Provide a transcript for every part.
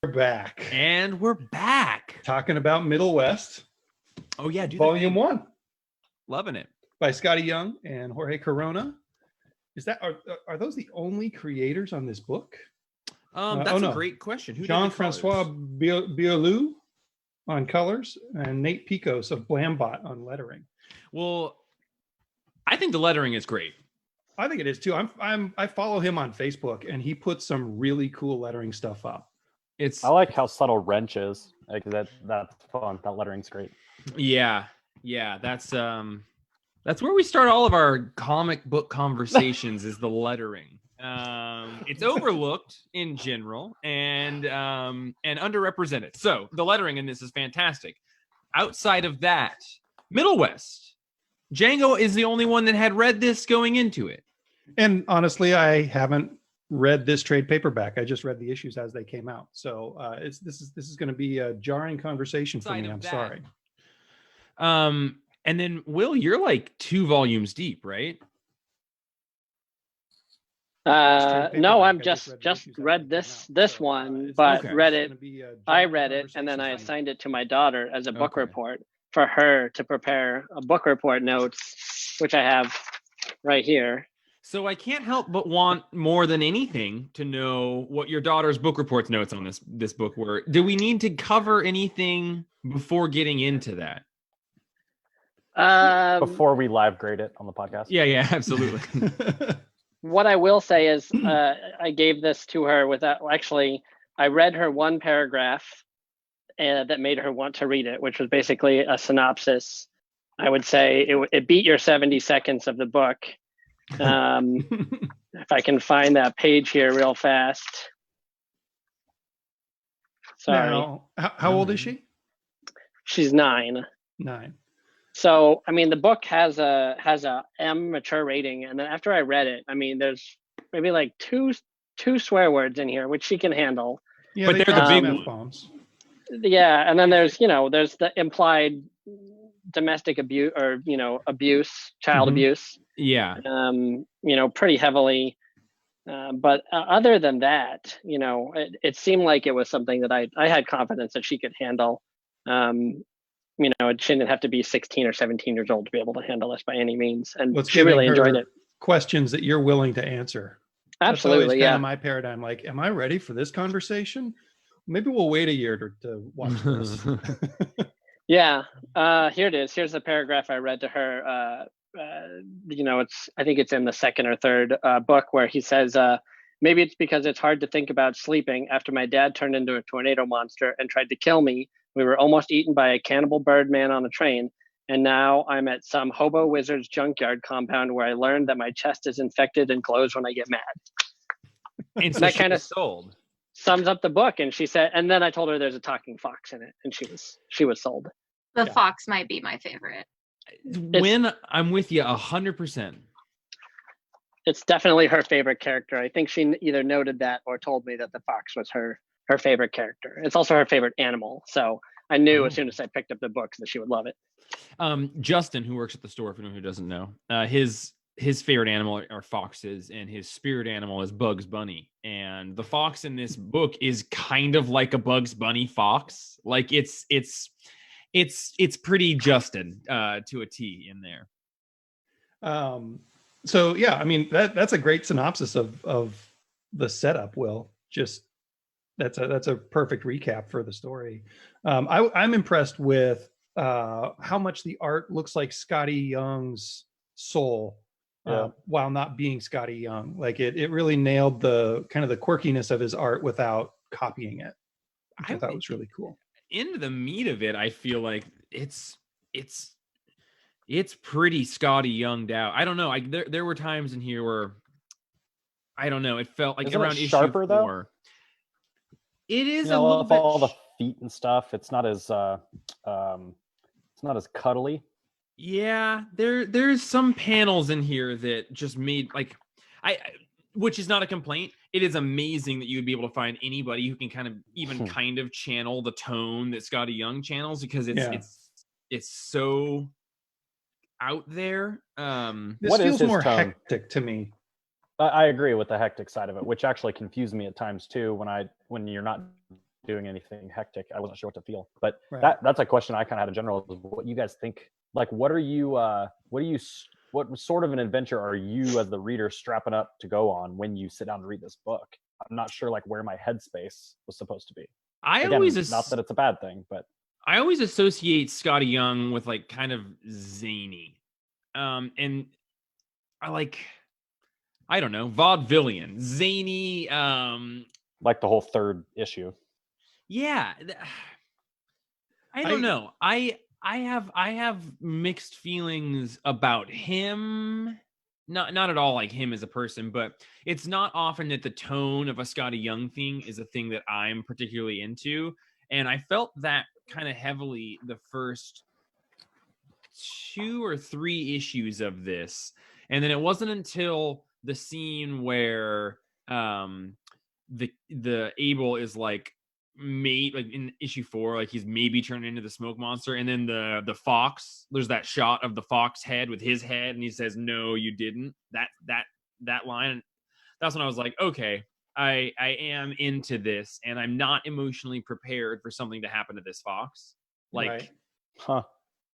back. And we're back. Talking about Middlewest. Oh, yeah. Volume 1. Loving it. By Skottie Young and Jorge Corona. Are those the only creators on this book? That's a great question. Who Jean-Francois Biolou on colors and Nate Picos of Blambot on lettering. Well, I think the lettering is great. I think it is too. I follow him on Facebook and he puts some really cool lettering stuff up. I like how subtle Wrench is. Like that's fun. That lettering's great. Yeah. That's where we start all of our comic book conversations is the lettering. It's overlooked in general and underrepresented. So the lettering in this is fantastic. Outside of that, Middlewest. Django is the only one that had read this going into it. And honestly, I haven't read this trade paperback. I just read the issues as they came out. So this is going to be a jarring conversation for me. I'm sorry. And then Will, you're like 2 volumes deep, right? No, I'm just read this one, but okay. read it. I read it, and then I assigned it to my daughter as a book report for her to prepare a book report notes, which I have right here. So I can't help but want more than anything to know what your daughter's book reports notes on this book were. Do we need to cover anything before getting into that? Before we live grade it on the podcast? Yeah, absolutely. What I will say is I gave this to her I read her one paragraph that made her want to read it, which was basically a synopsis. I would say it beat your 70 seconds of the book. If I can find that page here real fast. Sorry. Now, how old is she? She's 9. 9. So, I mean, the book has a M mature rating, and then after I read it, I mean, there's maybe like two swear words in here, which she can handle. Yeah, but they're the big F-bombs. Yeah, and then there's the implied domestic abuse or abuse, child abuse. Yeah. Pretty heavily. But other than that, it seemed like it was something that I had confidence that she could handle. It shouldn't have to be 16 or 17 years old to be able to handle this by any means. And she really enjoyed it. Questions that you're willing to answer. Absolutely, That's always kind of my paradigm. Like, am I ready for this conversation? Maybe we'll wait a year to watch this. Yeah. Here it is. Here's the paragraph I read to her. I think it's in the second or third book where he says, maybe it's because it's hard to think about sleeping after my dad turned into a tornado monster and tried to kill me. We were almost eaten by a cannibal bird man on a train. And now I'm at some hobo wizard's junkyard compound where I learned that my chest is infected and glows when I get mad. And so that she kind of sold. Sums up the book. And she said, and then I told her there's a talking fox in it, and she was sold. The fox might be my favorite. I'm with you 100%. It's definitely her favorite character. I think she either noted that or told me that the fox was her favorite character. It's also her favorite animal. So I knew as soon as I picked up the book that she would love it. Justin, who works at the store, for anyone who doesn't know, his favorite animal are foxes, and his spirit animal is Bugs Bunny. And the fox in this book is kind of like a Bugs Bunny fox. Like it's pretty Justin to a T in there. So yeah, I mean that's a great synopsis of the setup. Will, just that's a perfect recap for the story. I'm impressed with how much the art looks like Skottie Young's soul, while not being Skottie Young. Like it really nailed the kind of the quirkiness of his art without copying it, which I thought was really cool. Into the meat of it, I feel like it's pretty Skottie Younged out. I don't know. There were times in here where I don't know. It felt like around issue sharper, 4. Though? It is a little with bit. All the feet and stuff. It's not as cuddly. Yeah, there's some panels in here that just made which is not a complaint. It is amazing that you would be able to find anybody who can kind of channel the tone that Skottie Young channels, because it's so out there. This feels more hectic to me. I agree with the hectic side of it, which actually confused me at times too when you're not doing anything hectic. I wasn't sure what to feel. But Right. that's a question I kind of had in general. Is what you guys think? Like, what sort of an adventure are you as the reader strapping up to go on when you sit down to read this book? I'm not sure like where my headspace was supposed to be. Not that it's a bad thing, but I always associate Skottie Young with like kind of zany, and I don't know, vaudevillian, zany. Like the whole third issue. Yeah, I don't know. I have mixed feelings about him. Not at all like him as a person, but it's not often that the tone of a Skottie Young thing is a thing that I'm particularly into. And I felt that kind of heavily the first 2 or 3 issues of this. And then it wasn't until the scene where the Abel is like in issue 4, like he's maybe turned into the smoke monster, and then the fox, there's that shot of the fox head with his head, and he says, "No, you didn't." That line, that's when I was like, okay, I am into this, and I'm not emotionally prepared for something to happen to this fox. Like, Right. Huh.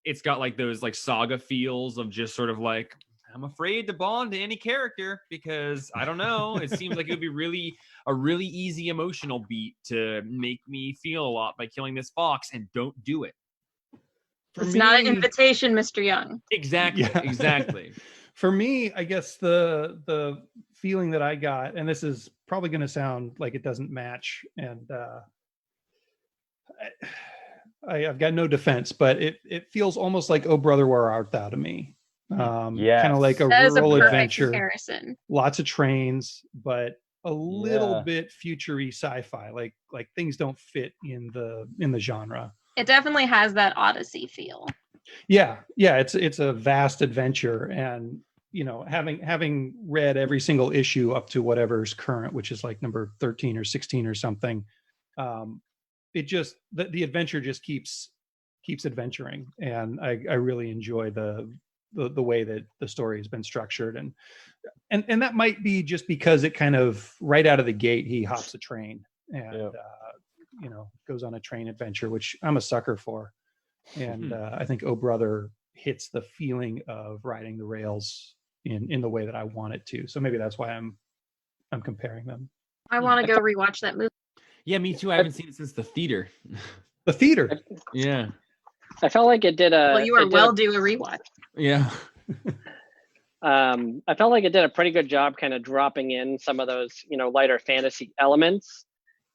It's got like those like saga feels of just sort of like, I'm afraid to bond to any character because I don't know. It seems like it would be a really easy emotional beat to make me feel a lot by killing this fox, and don't do it. It's not an invitation, Mr. Young. Exactly. Yeah. Exactly. For me, I guess the feeling that I got, and this is probably going to sound like it doesn't match, and I've got no defense, but it feels almost like "Oh Brother, Where Art Thou" to me. Yes. Kind of like a That is a rural perfect adventure, comparison. lots of trains, but a little bit future-y sci-fi. Like things don't fit in the genre. It definitely has that Odyssey feel. Yeah, it's a vast adventure, and having read every single issue up to whatever's current, which is like number 13 or 16 or something, it just the adventure just keeps adventuring, and I really enjoy the way that the story has been structured, and that might be just because it kind of right out of the gate he hops a train and goes on a train adventure, which I'm a sucker for. And I think "Oh Brother" hits the feeling of riding the rails in the way that I want it to. So maybe that's why I'm comparing them. I want to go rewatch that movie. Yeah, me too. I haven't seen it since the theater. The theater. Yeah. I felt like it did a. Well, you are well due a rewatch. Yeah. I felt like it did a pretty good job kind of dropping in some of those, lighter fantasy elements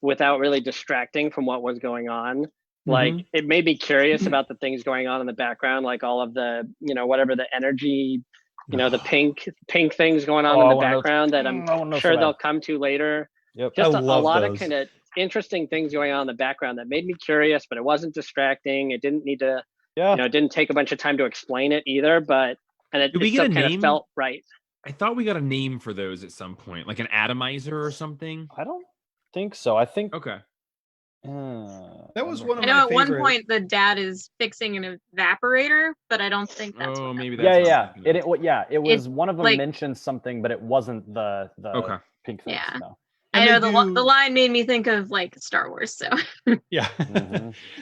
without really distracting from what was going on. Like it made me curious about the things going on in the background, like all of the, whatever the energy, the pink things going on in the background that I'm sure they'll come to later. Yep. Just a lot of kind of interesting things going on in the background that made me curious, but it wasn't distracting. It didn't need to, it didn't take a bunch of time to explain it either, and it still kind of felt right. I thought we got a name for those at some point, like an atomizer or something. I don't think so. I think okay. That was one of my I know at favorite. one point the dad is fixing an evaporator, but I don't think that's what maybe happened. that's it was one of them mentioned something, but it wasn't the pink thing. Yeah. No. I know the line made me think of like Star Wars. So yeah,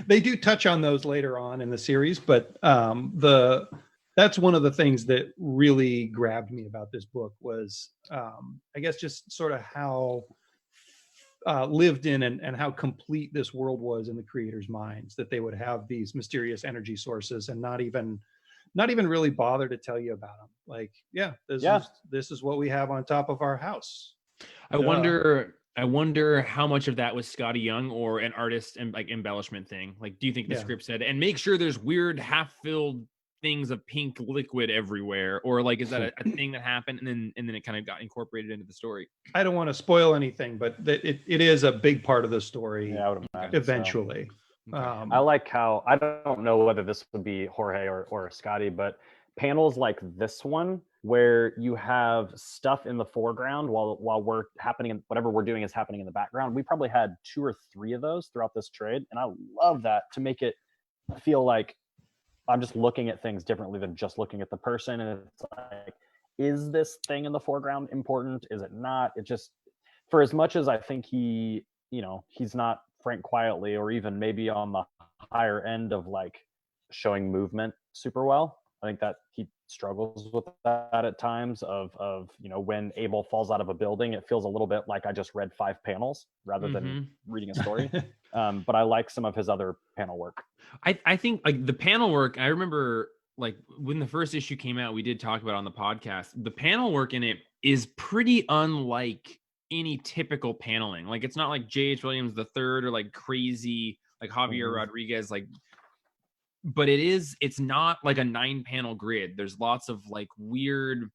they do touch on those later on in the series, but that's one of the things that really grabbed me about this book was I guess just sort of how lived in and how complete this world was in the creators' minds, that they would have these mysterious energy sources and not even really bother to tell you about them. Like, this is what we have on top of our house. I wonder how much of that was Skottie Young or an artist and like embellishment thing. Like, do you think the script said, and make sure there's weird half-filled things of pink liquid everywhere, or like is that a thing that happened and then it kind of got incorporated into the story? I don't want to spoil anything, but it is a big part of the story. Yeah, I would imagine eventually. So. I like how, I don't know whether this would be Jorge or Skottie, but panels like this one where you have stuff in the foreground while we're happening and whatever we're doing is happening in the background. We probably had 2 or 3 of those throughout this trade, and I love that to make it feel like I'm just looking at things differently than just looking at the person. And it's like, is this thing in the foreground important? Is it not? It just, for as much as I think he's not Frank quietly, or even maybe on the higher end of like showing movement super well. I think that he struggles with that at times of when Abel falls out of a building, it feels a little bit like I just read 5 panels rather than reading a story. But I like some of his other panel work. I think like the panel work, I remember like when the first issue came out, we did talk about it on the podcast. The panel work in it is pretty unlike any typical paneling. Like it's not like J.H. Williams the third or like crazy like Javier Rodriguez, like, but it's not like a 9-panel grid. There's lots of like weird,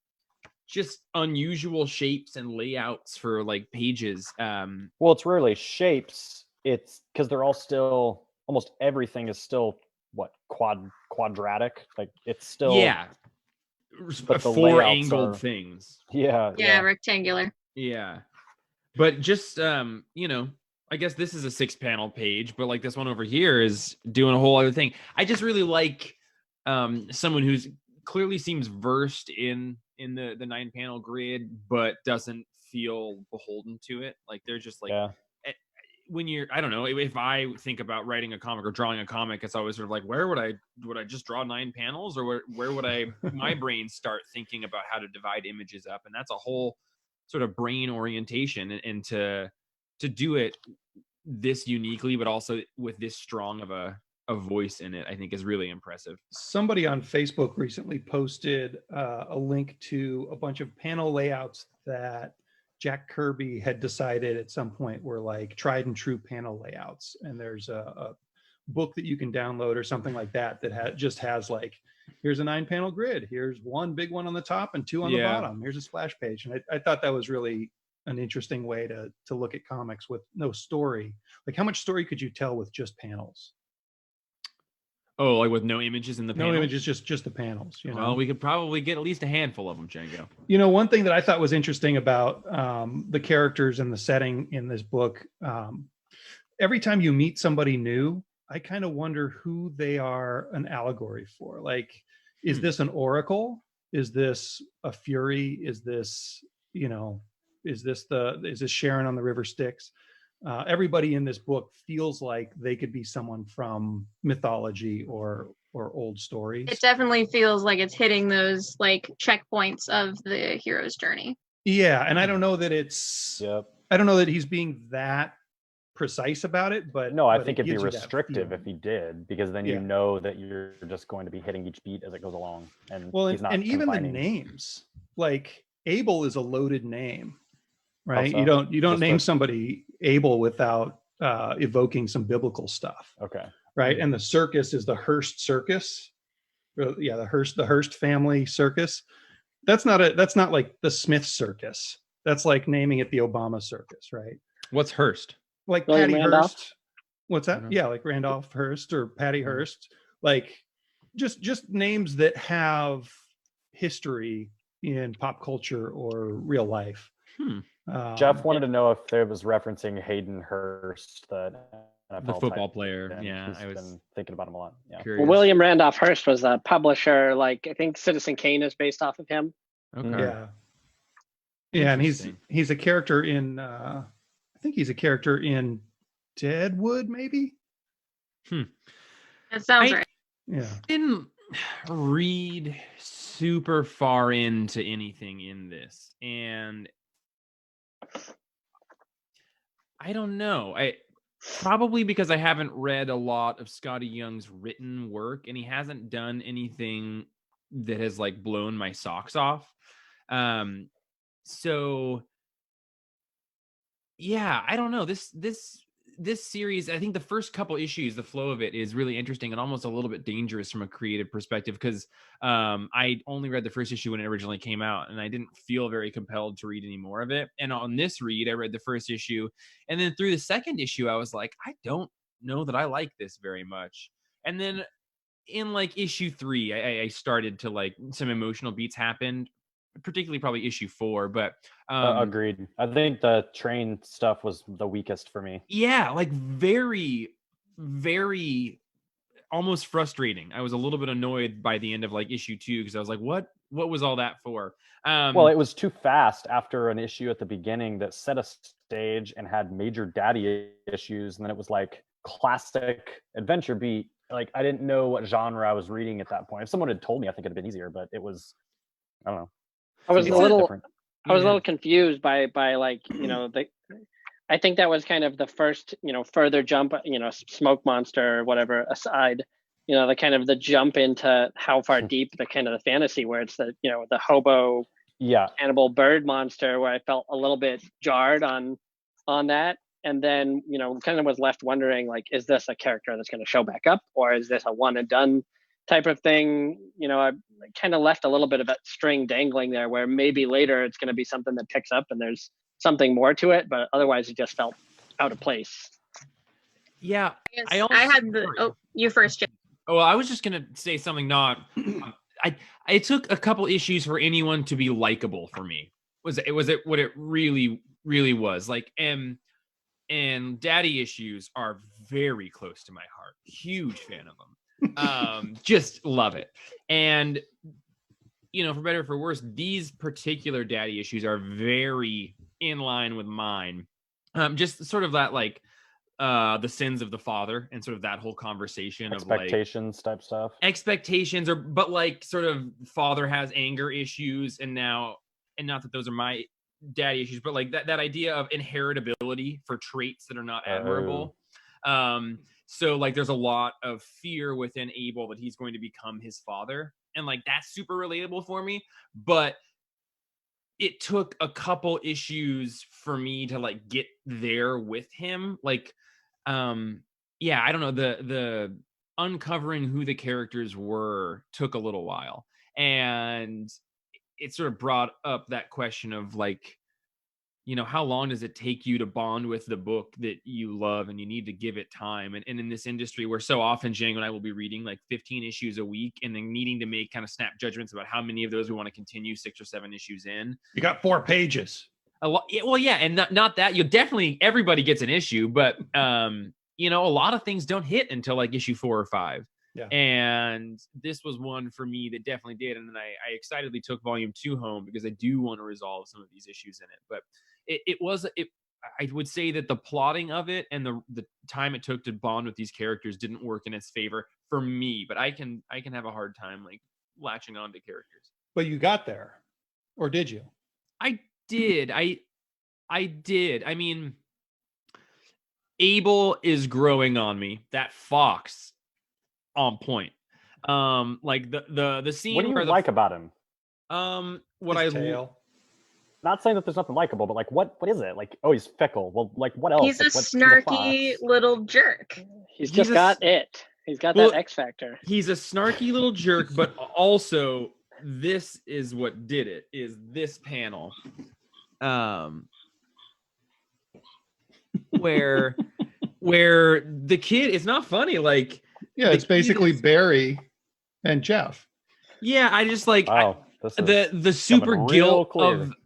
just unusual shapes and layouts for like pages. Well, it's rarely shapes. It's because they're all still, almost everything is still quadratic. Like it's still but 4 angled things. Yeah, rectangular. Yeah, but just I guess this is a 6-panel page, but like this one over here is doing a whole other thing. I just really like someone who's clearly seems versed in the 9-panel grid, but doesn't feel beholden to it. Like they're just like when you're, I don't know, if I think about writing a comic or drawing a comic, it's always sort of like, where would I just draw 9 panels, or where would my brain start thinking about how to divide images up? And that's a whole sort of brain orientation, and to do it this uniquely, but also with this strong of a voice in it, I think is really impressive. Somebody on Facebook recently posted a link to a bunch of panel layouts that Jack Kirby had decided at some point were like tried and true panel layouts. And there's a book that you can download or something like that just has like, here's a 9-panel grid. Here's one big one on the top and 2 on the bottom. Here's a splash page. And I thought that was really an interesting way to look at comics with no story. Like how much story could you tell with just panels? Oh, like with no images in the panel? No images, just the panels. Well, we could probably get at least a handful of them, Django. One thing that I thought was interesting about the characters and the setting in this book, every time you meet somebody new, I kind of wonder who they are an allegory for. Like, is this an oracle? Is this a fury? Is this, is this Sharon on the River Styx? Everybody in this book feels like they could be someone from mythology or old stories. It definitely feels like it's hitting those like checkpoints of the hero's journey. Yeah, and I don't know that I don't know that he's being that precise about it, but no, I think it'd be restrictive if he did, because then you know that you're just going to be hitting each beat as it goes along. And he's not even the names, like Abel is a loaded name. Right. Also, you don't name somebody Abel without evoking some biblical stuff. Okay. Right. And the circus is the Hearst Circus. Yeah, the Hearst family circus. That's not like the Smith Circus. That's like naming it the Obama Circus, right? What's Hearst? Like Patty Hearst. What's that? Yeah, like Randolph Hearst or Patty Hearst. Like just names that have history in pop culture or real life. Jeff wanted to know if there was referencing Hayden Hurst, the football player. Yeah, I was been thinking about him a lot. Yeah. Well, William Randolph Hearst was a publisher. Like I think Citizen Kane is based off of him. Okay. Yeah, and he's a character in. I think he's a character in Deadwood, maybe. That sounds right. Yeah. Didn't read super far into anything in this, and I don't know. Probably because I haven't read a lot of Skottie Young's written work, and he hasn't done anything that has like blown my socks off. So yeah, I don't know. This series, I think the first couple issues, the flow of it is really interesting and almost a little bit dangerous from a creative perspective, because I only read the first issue when it originally came out, and I didn't feel very compelled to read any more of it. And on this read, I read the first issue, and then through the second issue, I was like, I don't know that I like this very much. And then in like issue 3, I started to like, some emotional beats happened, particularly probably issue 4, but agreed. I think the train stuff was the weakest for me. Yeah, like very, very almost frustrating. I was a little bit annoyed by the end of like issue 2 because I was like, what was all that for? Well, it was too fast after an issue at the beginning that set a stage and had major daddy issues, and then it was like classic adventure beat. Like I didn't know what genre I was reading at that point. If someone had told me, I think it'd have been easier, but it was, I don't know. I was It's a little different. I was a little confused by like, I think that was kind of the first, further jump, Smoke Monster or whatever aside, the kind of the jump into how far deep the kind of the fantasy where it's the, the hobo cannibal bird monster, where I felt a little bit jarred on that. And then, kind of was left wondering, like, is this a character that's going to show back up, or is this a one and done type of thing? I kind of left a little bit of that string dangling there, where maybe later it's going to be something that picks up and there's something more to it, but otherwise it just felt out of place. Yeah, I had the. Oh, you first, Jim. Oh, well, I was just gonna say something. It took a couple issues for anyone to be likable for me. Was it what it really was like? And daddy issues are very close to my heart. Huge fan of them. Just love it. And for better or for worse, these particular daddy issues are very in line with mine. Just sort of that like the sins of the father and sort of that whole conversation expectations of like, type stuff. Expectations but like sort of father has anger issues and not that those are my daddy issues, but like that idea of inheritability for traits that are not admirable. So like there's a lot of fear within Abel that he's going to become his father, and like that's super relatable for me, but it took a couple issues for me to like get there with him. Like I don't know, the uncovering who the characters were took a little while, and it sort of brought up that question of like, how long does it take you to bond with the book that you love, and you need to give it time. And in this industry where so often Django and I will be reading like 15 issues a week and then needing to make kind of snap judgments about how many of those we want to continue 6 or 7 issues in. You got 4 pages. A lot. Well, yeah. And not that you definitely, everybody gets an issue, but a lot of things don't hit until like issue 4 or 5. Yeah. And this was one for me that definitely did. And then I excitedly took volume 2 home because I do want to resolve some of these issues in it. But I would say that the plotting of it and the time it took to bond with these characters didn't work in its favor for me. But I can have a hard time like latching on to characters. But you got there, or did you? I did. I did. I mean, Abel is growing on me. That fox on point. Like the scene. What do you like about him? His tail. Not saying that there's nothing likable, but like what is it? Like, oh, he's fickle. Well, like what else? He's a like, what's snarky little jerk. He's just got it. He's got that X factor. He's a snarky little jerk, but also this is what did it, is this panel. Where the kid, it's not funny, like it's basically Barry and Jeff. Yeah, I just like the super guilt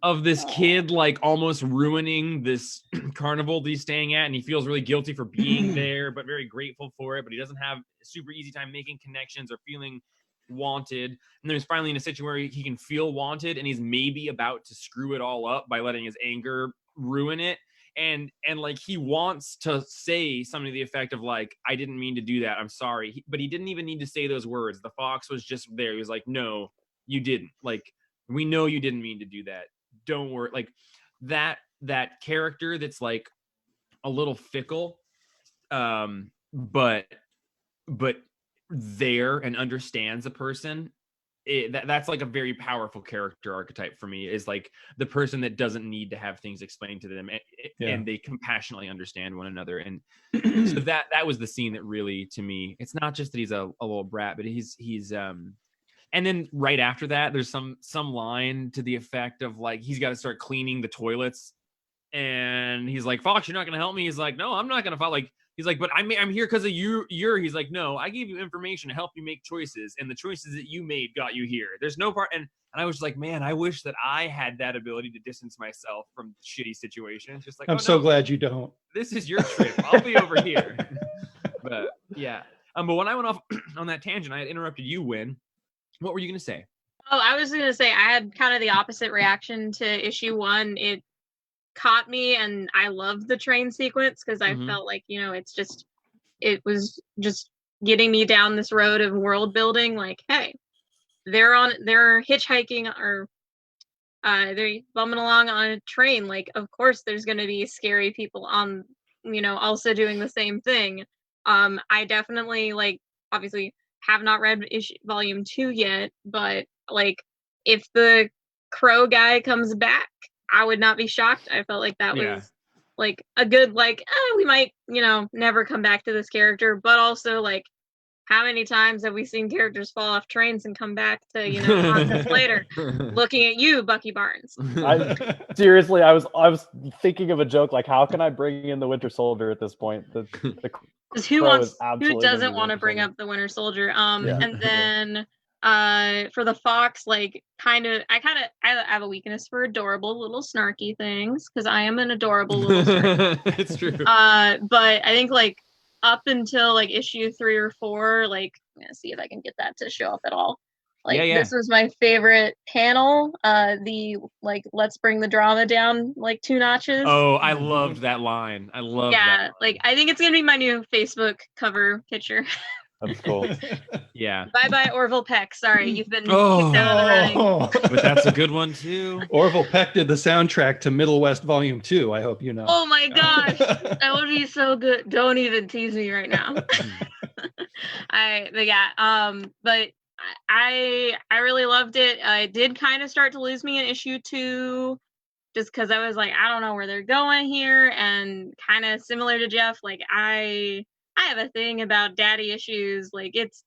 of this kid like almost ruining this carnival that he's staying at, and he feels really guilty for being there but very grateful for it, but he doesn't have a super easy time making connections or feeling wanted. And then he's finally in a situation where he can feel wanted, and he's maybe about to screw it all up by letting his anger ruin it. And like he wants to say something to the effect of like, I didn't mean to do that, I'm sorry. But he didn't even need to say those words. The fox was just there. He was like, no, you didn't. Like, we know you didn't mean to do that. Don't worry. Like that character that's like a little fickle, but there and understands a person. That's like a very powerful character archetype for me, is like the person that doesn't need to have things explained to them, and they compassionately understand one another. And so that was the scene that really, to me, it's not just that he's a little brat, but he's and then right after that, there's some line to the effect of like, he's got to start cleaning the toilets, and he's like, Fox, you're not going to help me. He's like, no, I'm not going to follow. Like, he's like, but I'm here because of you. He's like, no, I gave you information to help you make choices, and the choices that you made got you here. There's no part. And I was like, man, I wish that I had that ability to distance myself from shitty situations. Just like, I'm so glad you don't. This is your trip. I'll be over here. But yeah, But when I went off on that tangent, I had interrupted you, Win. What were you going to say? Oh, I was going to say I had kind of the opposite reaction to issue 1. It caught me, and I loved the train sequence because I felt like, it was just getting me down this road of world building. Like, hey, they're hitchhiking, or they're bumming along on a train. Like, of course there's going to be scary people on, also doing the same thing. I definitely, like, obviously have not read volume 2 yet, but like, if the crow guy comes back, I would not be shocked. I felt like that was like a good, like, we might, never come back to this character, but also, like, how many times have we seen characters fall off trains and come back to, months later? Looking at you, Bucky Barnes. Seriously, I was thinking of a joke, like, how can I bring in the Winter Soldier at this point? Because who doesn't want to bring up the Winter Soldier? And then for the Fox, like, I have a weakness for adorable little snarky things, because I am an adorable little snarky. It's true. But I think, like, up until like issue 3 or 4, like, I'm gonna see if I can get that to show up at all. Like, this was my favorite panel. The, like, let's bring the drama down like 2 notches. Oh, I loved that line. I love that. Yeah, like, I think it's gonna be my new Facebook cover picture. That's cool. Yeah. Bye Orville Peck. Sorry, you've been kicked out of the running. But that's a good one too. Orville Peck did the soundtrack to Middlewest Volume 2. I hope you know. Oh my gosh, that would be so good. Don't even tease me right now. But I really loved it. I did kind of start to lose me in issue 2, just because I was like, I don't know where they're going here, and kind of similar to Jeff, like, I have a thing about daddy issues. Like, it's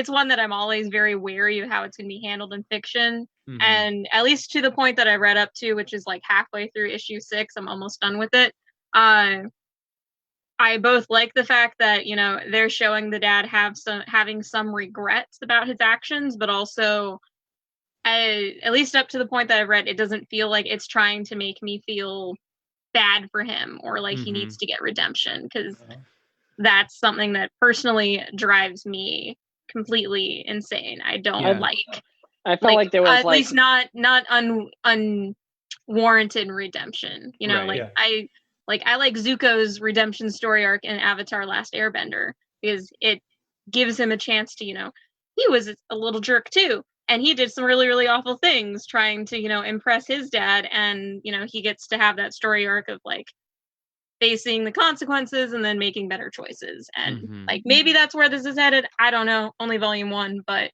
one that I'm always very wary of how it's going to be handled in fiction. And at least to the point that I read up to, which is like halfway through issue 6, I'm almost done with it. I both like the fact that, they're showing the dad having some regrets about his actions, but also, at least up to the point that I've read, it doesn't feel like it's trying to make me feel bad for him, or like he needs to get redemption, because that's something that personally drives me completely insane. I don't like. I felt like there was at least not unwarranted redemption. I like Zuko's redemption story arc in Avatar: Last Airbender, because it gives him a chance to, he was a little jerk too, and he did some really, really awful things trying to, impress his dad, and he gets to have that story arc of like facing the consequences and then making better choices. And like, maybe that's where this is headed. I don't know. Only volume 1, but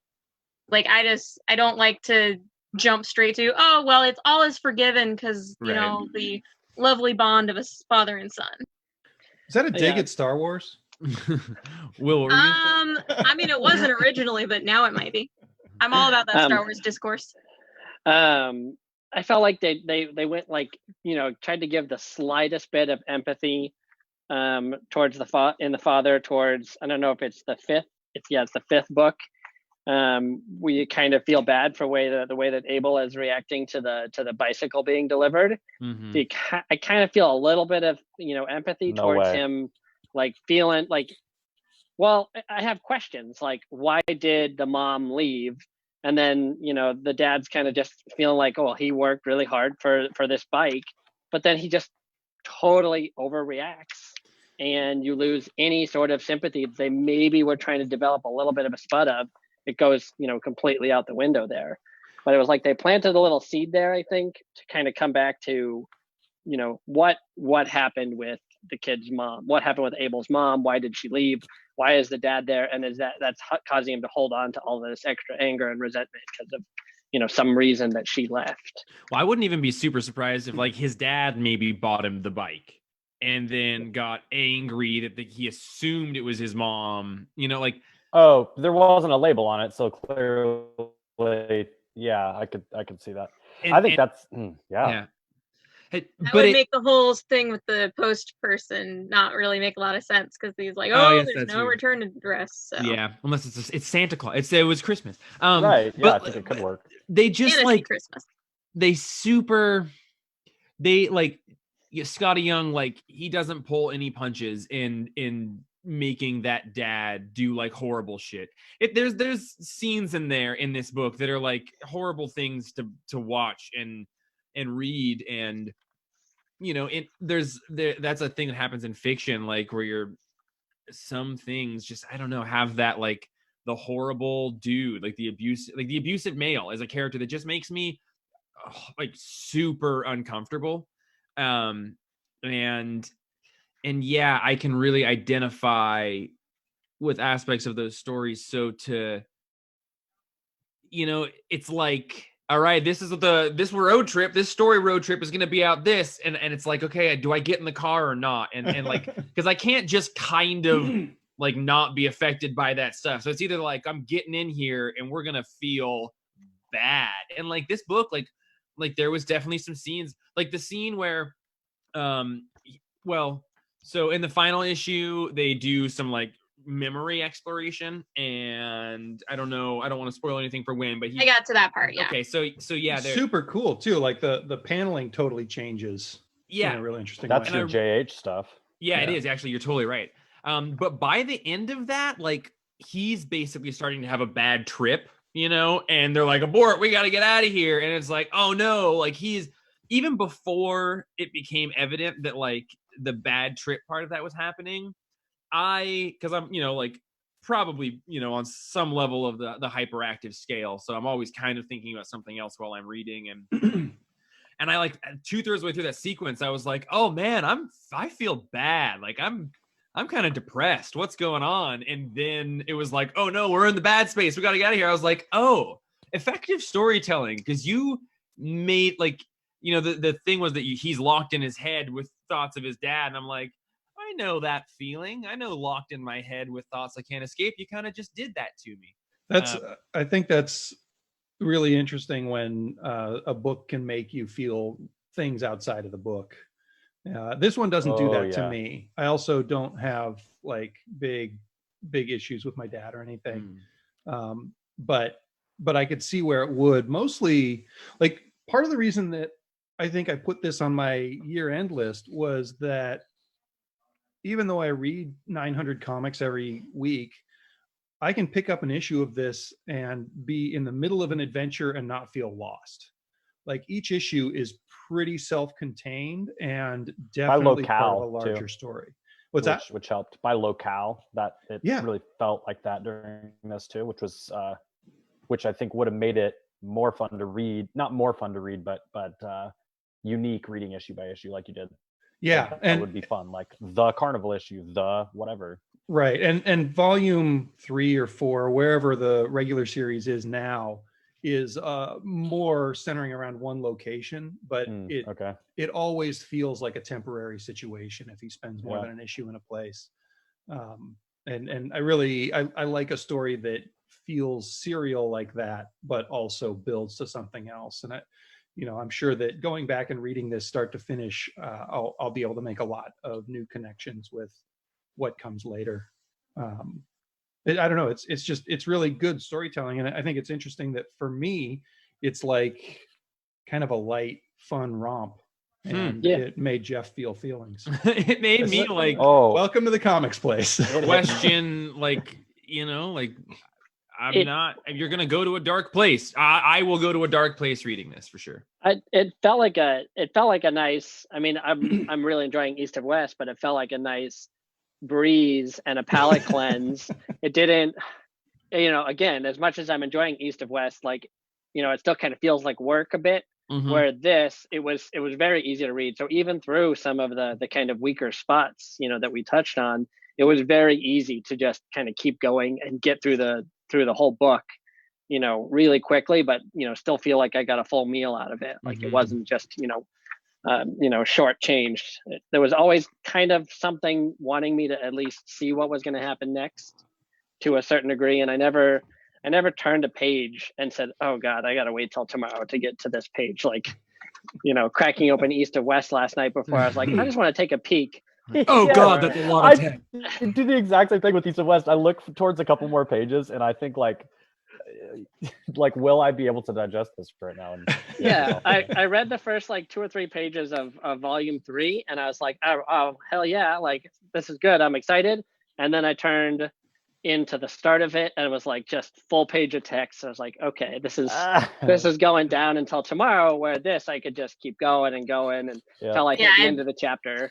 like, I don't like to jump straight to, oh well, it's all is forgiven because the lovely bond of a father and son. Is that a dig at Star Wars? Will, what were you I mean, it wasn't originally, but now it might be. I'm all about that Star Wars discourse. I felt like they went, like, tried to give the slightest bit of empathy towards the father, towards, I don't know if it's the 5th. It's the 5th book. We kind of feel bad for the way that Abel is reacting to the bicycle being delivered. I kind of feel a little bit of empathy towards him, like, feeling like, well, I have questions, like, why did the mom leave? And then, the dad's kind of just feeling like, oh, he worked really hard for this bike, but then he just totally overreacts, and you lose any sort of sympathy they maybe were trying to develop a little bit of a spud of. It goes, completely out the window there. But it was like they planted a little seed there, I think, to kind of come back to, what happened with the kid's mom? What happened with Abel's mom? Why did she leave? Why is the dad there? And is that's causing him to hold on to all this extra anger and resentment because of, some reason that she left? Well, I wouldn't even be super surprised if, like, his dad maybe bought him the bike and then got angry that he assumed it was his mom, like. Oh, there wasn't a label on it, so clearly, yeah, I could see that. I think that's yeah. That would make the whole thing with the post person not really make a lot of sense, because he's like, there's no return address. So. Yeah, unless it's Santa Claus. It was Christmas. Right. Yeah, I think it could work. They just like Christmas. They like Skottie Young, like, he doesn't pull any punches in making that dad do like horrible shit. There's scenes in there in this book that are like horrible things to watch and read, and that's a thing that happens in fiction, like where some things just, I don't know, have that like the horrible dude, like the abusive male as a character that just makes me like super uncomfortable. And yeah, I can really identify with aspects of those stories. So it's like, all right, this road trip, this story road trip is going to be out this, and it's like, okay, do I get in the car or not? And like, because I can't just kind of like not be affected by that stuff. So it's either like I'm getting in here and we're going to feel bad. And like this book, like there was definitely some scenes, like the scene where, so in the final issue, they do some like memory exploration, and I don't want to spoil anything for Win, but I got to that part. Yeah. Okay, so yeah, super cool too. Like the paneling totally changes. Yeah, in a really interesting that's way. your JH stuff. Yeah, it is actually. You're totally right. But by the end of that, like he's basically starting to have a bad trip, and they're like, abort, we got to get out of here. And it's like, oh no, like he's, even before it became evident that like the bad trip part of that was happening, because I'm, like probably, on some level of the hyperactive scale. So I'm always kind of thinking about something else while I'm reading. And and I like 2/3 of the way through that sequence, I was like, oh man, I feel bad. Like I'm kind of depressed. What's going on? And then it was like, oh no, we're in the bad space. We got to get out of here. I was like, oh, effective storytelling. Because you made like, the thing was that he's locked in his head with thoughts of his dad. And I'm like, I know that feeling. I know locked in my head with thoughts I can't escape. You kind of just did that to me. I think that's really interesting when a book can make you feel things outside of the book. This one doesn't do that to me. I also don't have like big issues with my dad or anything. But I could see where it would. Mostly, like, part of the reason that I think I put this on my year-end list was that even though I read 900 comics every week, I can pick up an issue of this and be in the middle of an adventure and not feel lost. Like each issue is pretty self-contained and definitely part of a larger story. Which helped by locale, that it really felt like that during this too, which was which I think would have made it more fun to read, not more fun to read, but unique reading issue by issue like you did. Yeah, that would be fun, like the carnival issue, the whatever. Right, and volume 3 or 4, wherever the regular series is now, is more centering around one location, but it always feels like a temporary situation if he spends more than an issue in a place. And I like a story that feels serial like that, but also builds to something else. And I'm sure that going back and reading this start to finish, I'll be able to make a lot of new connections with what comes later. I don't know. It's really good storytelling. And I think it's interesting that for me, it's like kind of a light, fun romp. And it made Jeff feel feelings. It made me like, welcome to the comics place. Question, like, you're going to go to a dark place. I will go to a dark place reading this for sure. It felt like a nice, I mean, I'm really enjoying East of West, but it felt like a nice breeze and a palate cleanse. It didn't, again, as much as I'm enjoying East of West, like, it still kind of feels like work a bit. Mm-hmm. Where this, it was very easy to read. So even through some of the kind of weaker spots, that we touched on, it was very easy to just kind of keep going and get through the whole book, really quickly, but still feel like I got a full meal out of it. Like it wasn't just shortchanged. There was always kind of something wanting me to at least see what was going to happen next, to a certain degree, and I never turned a page and said, oh God, I got to wait till tomorrow to get to this page. Like, cracking open East of West last night before, I was like, I just want to take a peek. Oh God, that's a lot of text. I do the exact same thing with East of West. I look towards a couple more pages and I think like, will I be able to digest this right now? And, yeah, I read the first like 2 or 3 pages of volume 3 and I was like, oh hell yeah, like this is good. I'm excited. And then I turned into the start of it, and it was like just full page of text. I was like, okay, this is going down until tomorrow, where this I could just keep going and going until I hit the end of the chapter.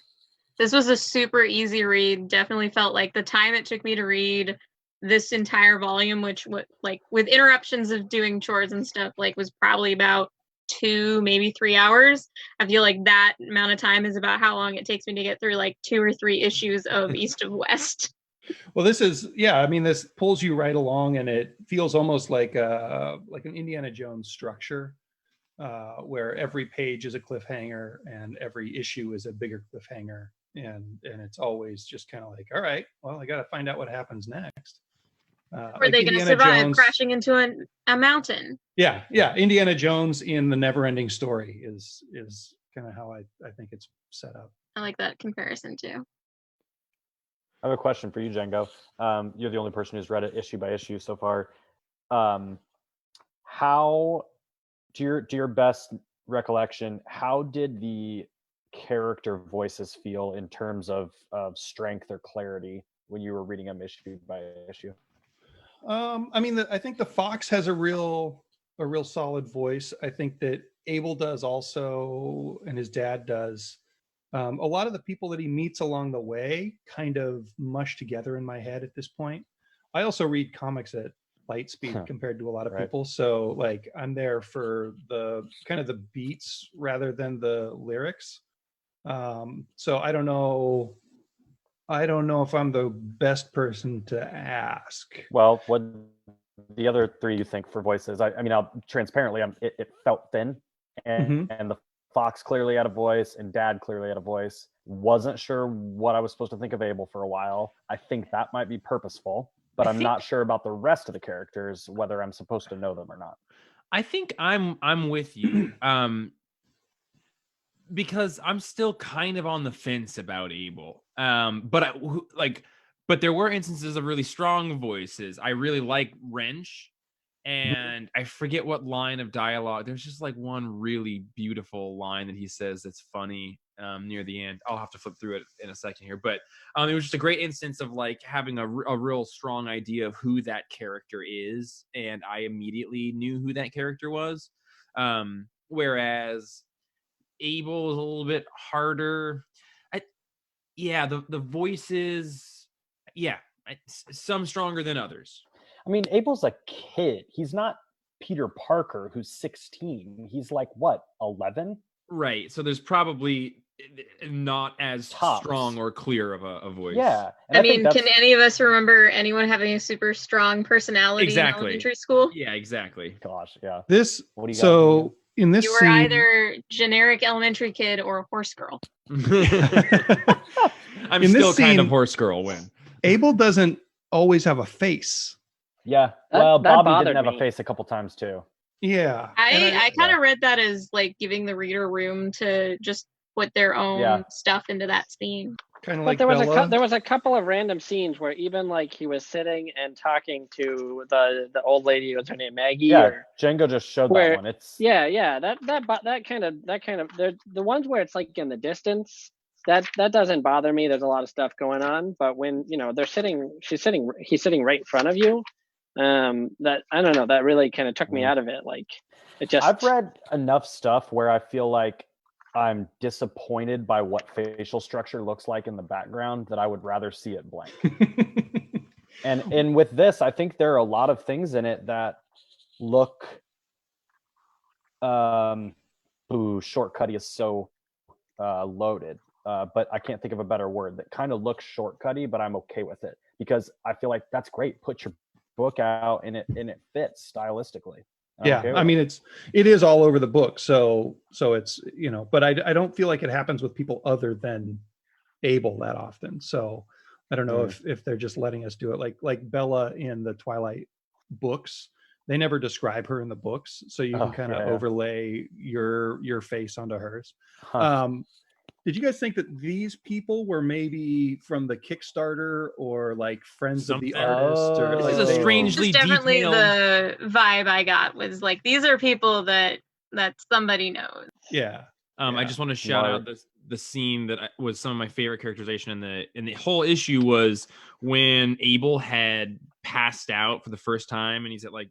This was a super easy read. Definitely felt like the time it took me to read this entire volume, which like with interruptions of doing chores and stuff, like was probably about 2, maybe 3 hours. I feel like that amount of time is about how long it takes me to get through like 2 or 3 issues of East of West. Well, this is, yeah, I mean, this pulls you right along, and it feels almost like an Indiana Jones structure, where every page is a cliffhanger and every issue is a bigger cliffhanger. And it's always just kind of like, all right, well, I got to find out what happens next. Are they going to survive crashing into a mountain? Yeah. Indiana Jones in the never-ending story is kind of how I think it's set up. I like that comparison too. I have a question for you, Django. You're the only person who's read it issue by issue so far. How, to your best recollection, how did the character voices feel in terms of strength or clarity when you were reading them issue by issue? I mean, I think the Fox has a real solid voice. I think that Abel does also, and his dad does. A lot of the people that he meets along the way kind of mush together in my head at this point. I also read comics at light speed compared to a lot of people. So like I'm there for the kind of the beats rather than the lyrics. So I don't know if I'm the best person to ask. Well, what the other 3 you think for voices? I mean, transparently, it felt thin, and the Fox clearly had a voice, and Dad clearly had a voice. Wasn't sure what I was supposed to think of Abel for a while. I think that might be purposeful, but I'm not sure about the rest of the characters, whether I'm supposed to know them or not. I think I'm with you. Because I'm still kind of on the fence about Abel. But there were instances of really strong voices. I really like Wrench, and I forget what line of dialogue. There's just like one really beautiful line that he says that's funny near the end. I'll have to flip through it in a second here, but it was just a great instance of like having a real strong idea of who that character is, and I immediately knew who that character was. Whereas Abel is a little bit harder. The voices, some stronger than others. I mean, Abel's a kid. He's not Peter Parker, who's 16. He's like, what, 11? Right. So there's probably not as strong or clear of a voice. Yeah. I mean, can any of us remember anyone having a super strong personality in elementary school? Yeah, exactly. Gosh, yeah. What do you in this you were either generic elementary kid or a horse girl. I'm still kind of horse girl when Abel doesn't always have a face. Yeah. Well, Bobby didn't have a face a couple times too. Yeah. I kind of read that as like giving the reader room to just put their own stuff into that scene. Kind of like there was a couple of random scenes where even like he was sitting and talking to the old lady, what's her name, Maggie? Yeah, Django just showed that one. It's that kind of the ones where it's like in the distance, that doesn't bother me. There's a lot of stuff going on, but when he's sitting right in front of you, that I don't know, that really kind of took me out of it. Like it just. I've read enough stuff where I feel like I'm disappointed by what facial structure looks like in the background that I would rather see it blank. and with this, I think there are a lot of things in it that look shortcutty is so loaded. But I can't think of a better word. That kind of looks shortcutty, but I'm okay with it because I feel like that's great. Put your book out and it fits stylistically. I mean, it is all over the book. So it's, but I don't feel like it happens with people other than Abel that often. So I don't know if they're just letting us do it like Bella in the Twilight books. They never describe her in the books. So you can kind of overlay your face onto hers. Did you guys think that these people were maybe from the Kickstarter or like friends of the artist? Or this is a strangely definitely detailed... the vibe I got was like, these are people that somebody knows. Yeah. I just want to shout out the scene that was some of my favorite characterization in the whole issue was when Abel had passed out for the first time, and he's at like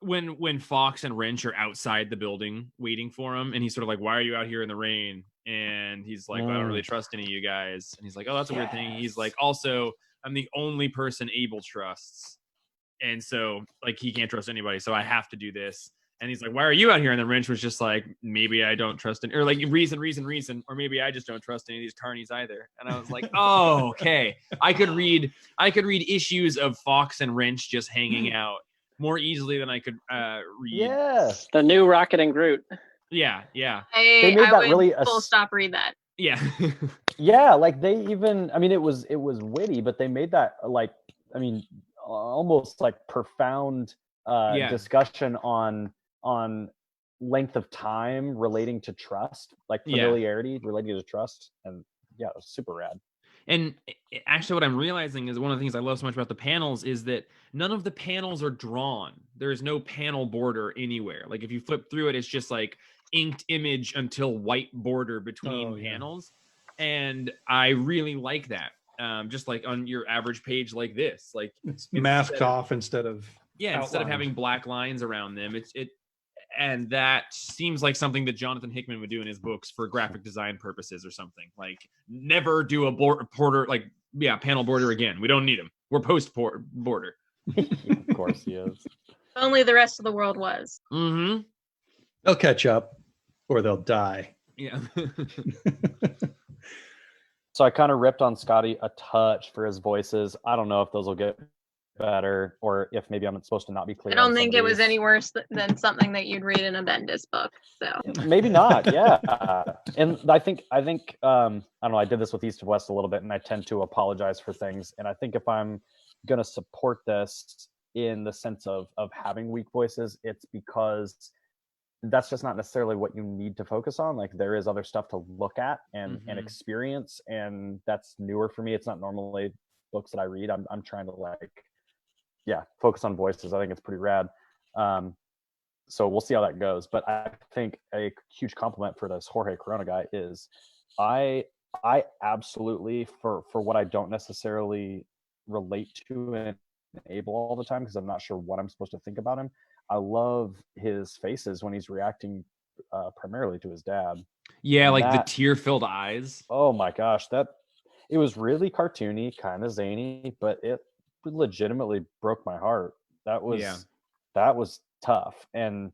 when Fox and Wrench are outside the building waiting for him, and he's sort of like, "Why are you out here in the rain?" And he's like, "I don't really trust any of you guys." And he's like, "Oh, that's a weird thing." He's like, "Also, I'm the only person Abel trusts, and so like he can't trust anybody, so I have to do this." And he's like, "Why are you out here?" And then Wrench was just like, "Maybe I don't trust or like reason, or maybe I just don't trust any of these carnies either." And I was like, "Oh, okay." I could read issues of Fox and Wrench just hanging out more easily than I could read. Yeah, the new Rocket and Groot. Yeah. They made I that would really full stop read that. Yeah. yeah. Like they even, I mean, it was witty, but they made that like, I mean, almost like profound discussion on length of time relating to trust, like familiarity relating to trust, and yeah, it was super rad. And actually what I'm realizing is one of the things I love so much about the panels is that none of the panels are drawn. There's no panel border anywhere. Like if you flip through it, it's just like inked image until white border between panels. And I really like that. Just like on your average page like this, like it's masked off instead of instead of having black lines around them. And that seems like something that Jonathan Hickman would do in his books for graphic design purposes or something. Like never do a border, like panel border again. We don't need them. We're post border. Of course he is. Only the rest of the world was. Mm-hmm. They'll catch up or they'll die. Yeah. So I kind of ripped on Skottie a touch for his voices. I don't know if those will get better or if maybe I'm supposed to not be clear. I don't think it was any worse than something that you'd read in a Bendis book. So maybe not. Yeah. And I think I don't know, I did this with East of West a little bit, and I tend to apologize for things. And I think if I'm going to support this in the sense of having weak voices, it's because that's just not necessarily what you need to focus on. Like there is other stuff to look at and experience, and that's newer for me. It's not normally books that I read. I'm trying to focus on voices. I think it's pretty rad. So we'll see how that goes. But I think a huge compliment for this Jorge Corona guy is I absolutely, for what I don't necessarily relate to and Abel all the time, because I'm not sure what I'm supposed to think about him, I love his faces when he's reacting primarily to his dad. Yeah, and like the tear-filled eyes. Oh my gosh, it was really cartoony, kind of zany, but it legitimately broke my heart. That was tough. And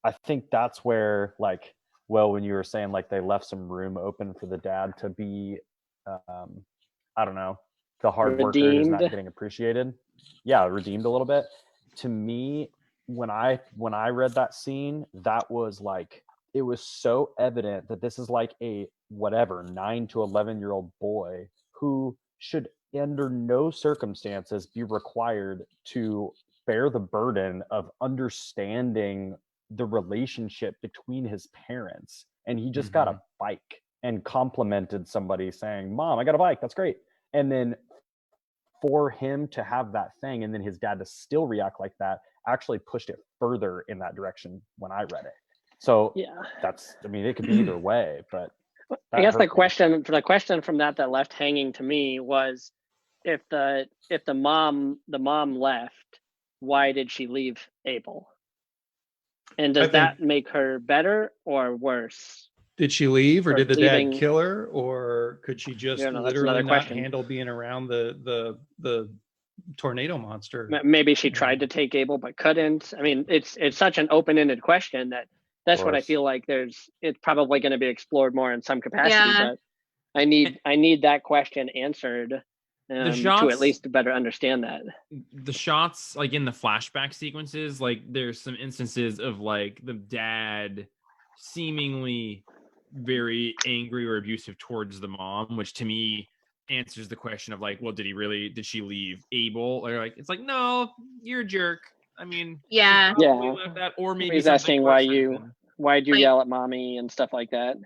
I think that's where, like, well, when you were saying like they left some room open for the dad to be I don't know, the hard worker who's not getting appreciated. Yeah, redeemed a little bit. To me, when I read that scene, that was like, it was so evident that this is like a 9 to 11-year-old boy who should under no circumstances be required to bear the burden of understanding the relationship between his parents. And he just got a bike and complimented somebody saying, "Mom, I got a bike. That's great." And then for him to have that thing and then his dad to still react like that actually pushed it further in that direction when I read it. So it could be either way, but I guess the question from that left hanging to me was, if the mom left, why did she leave Abel? And does that make her better or worse? Did she leave, or did the dad kill her, or could she just literally not handle being around the tornado monster? Maybe she tried to take Abel but couldn't. I mean, it's such an open-ended question that's what I feel like it's probably going to be explored more in some capacity. But I need that question answered to at least better understand that. The shots, like in the flashback sequences, like there's some instances of like the dad seemingly very angry or abusive towards the mom, which to me answers the question of like, well, did she leave Abel? Or like, it's like, no, you're a jerk. I mean, left that, or maybe he's asking why'd you yell at mommy and stuff like that.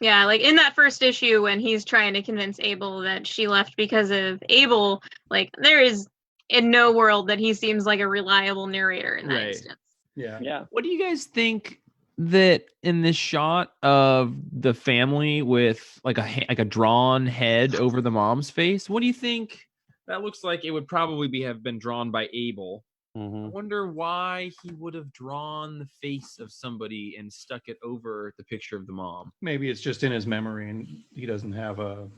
Yeah, like in that first issue when he's trying to convince Abel that she left because of Abel, like there is in no world that he seems like a reliable narrator in that instance. Yeah. What do you guys think that in this shot of the family with like a drawn head over the mom's face, what do you think that looks like? It would probably have been drawn by Abel. I wonder why he would have drawn the face of somebody and stuck it over the picture of the mom. Maybe it's just in his memory and he doesn't have a.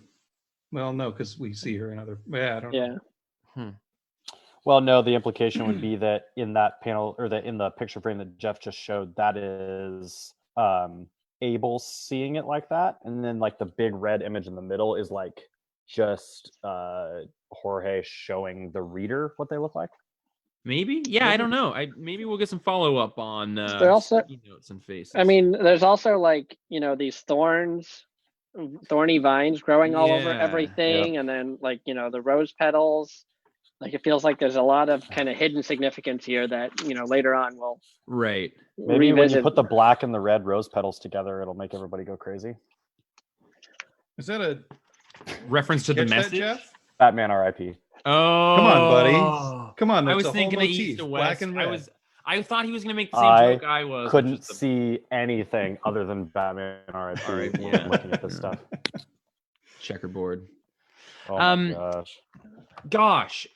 Well, no, because we see her in other. Yeah, I don't know. Well, no, the implication would be that in that panel or that in the picture frame that Jeff just showed, that is Abel seeing it like that. And then like the big red image in the middle is like just Jorge showing the reader what they look like. Maybe, yeah, I don't know. Maybe we'll get some follow up on They're also notes and faces. I mean, there's also like these thorny vines growing all over everything, and then like the rose petals. Like it feels like there's a lot of kind of hidden significance here that later on we'll right. Maybe when you put the black and the red rose petals together, it'll make everybody go crazy. Is that a reference to the message? Jeff? Batman R.I.P. Oh, come on, buddy! Come on. I was thinking of East to West. I thought he was going to make the same joke I was. Couldn't see anything other than Batman R.I.P. Yeah. Looking at this stuff. Checkerboard. Oh my gosh.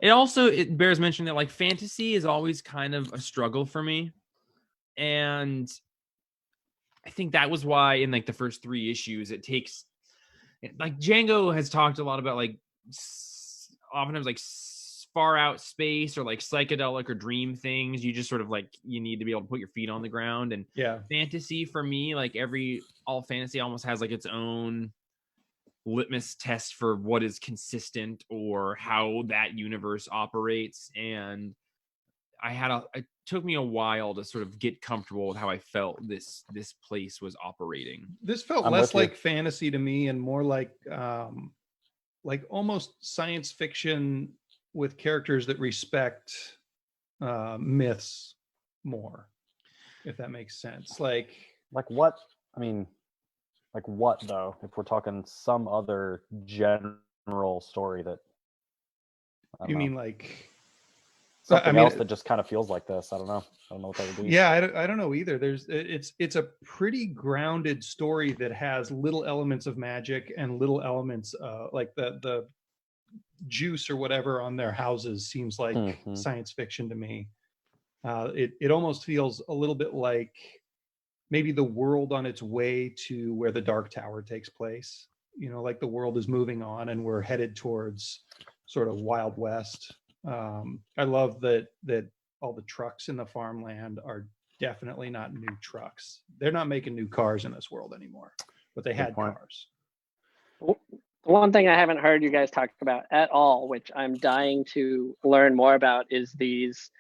It bears mentioning that like fantasy is always kind of a struggle for me. And I think that was why in like the first 3 issues, it takes like Django has talked a lot about like oftentimes like far out space or like psychedelic or dream things. You just sort of like, you need to be able to put your feet on the ground. And fantasy for me, like all fantasy almost has like its own litmus test for what is consistent or how that universe operates. And it took me a while to sort of get comfortable with how I felt this place was operating. This felt less like fantasy to me and more like almost science fiction with characters that respect myths more, if that makes sense. Like what? I mean, like what though? If we're talking some other general story that you mean like something else that just kind of feels like this. I don't know what that would be. Yeah, I don't know either. It's a pretty grounded story that has little elements of magic and little elements like the juice or whatever on their houses seems like science fiction to me. It almost feels a little bit like maybe the world on its way to where the Dark Tower takes place. Like the world is moving on and we're headed towards sort of Wild West. I love that all the trucks in the farmland are definitely not new trucks. They're not making new cars in this world anymore, but they had cars. The one thing I haven't heard you guys talk about at all, which I'm dying to learn more about, is these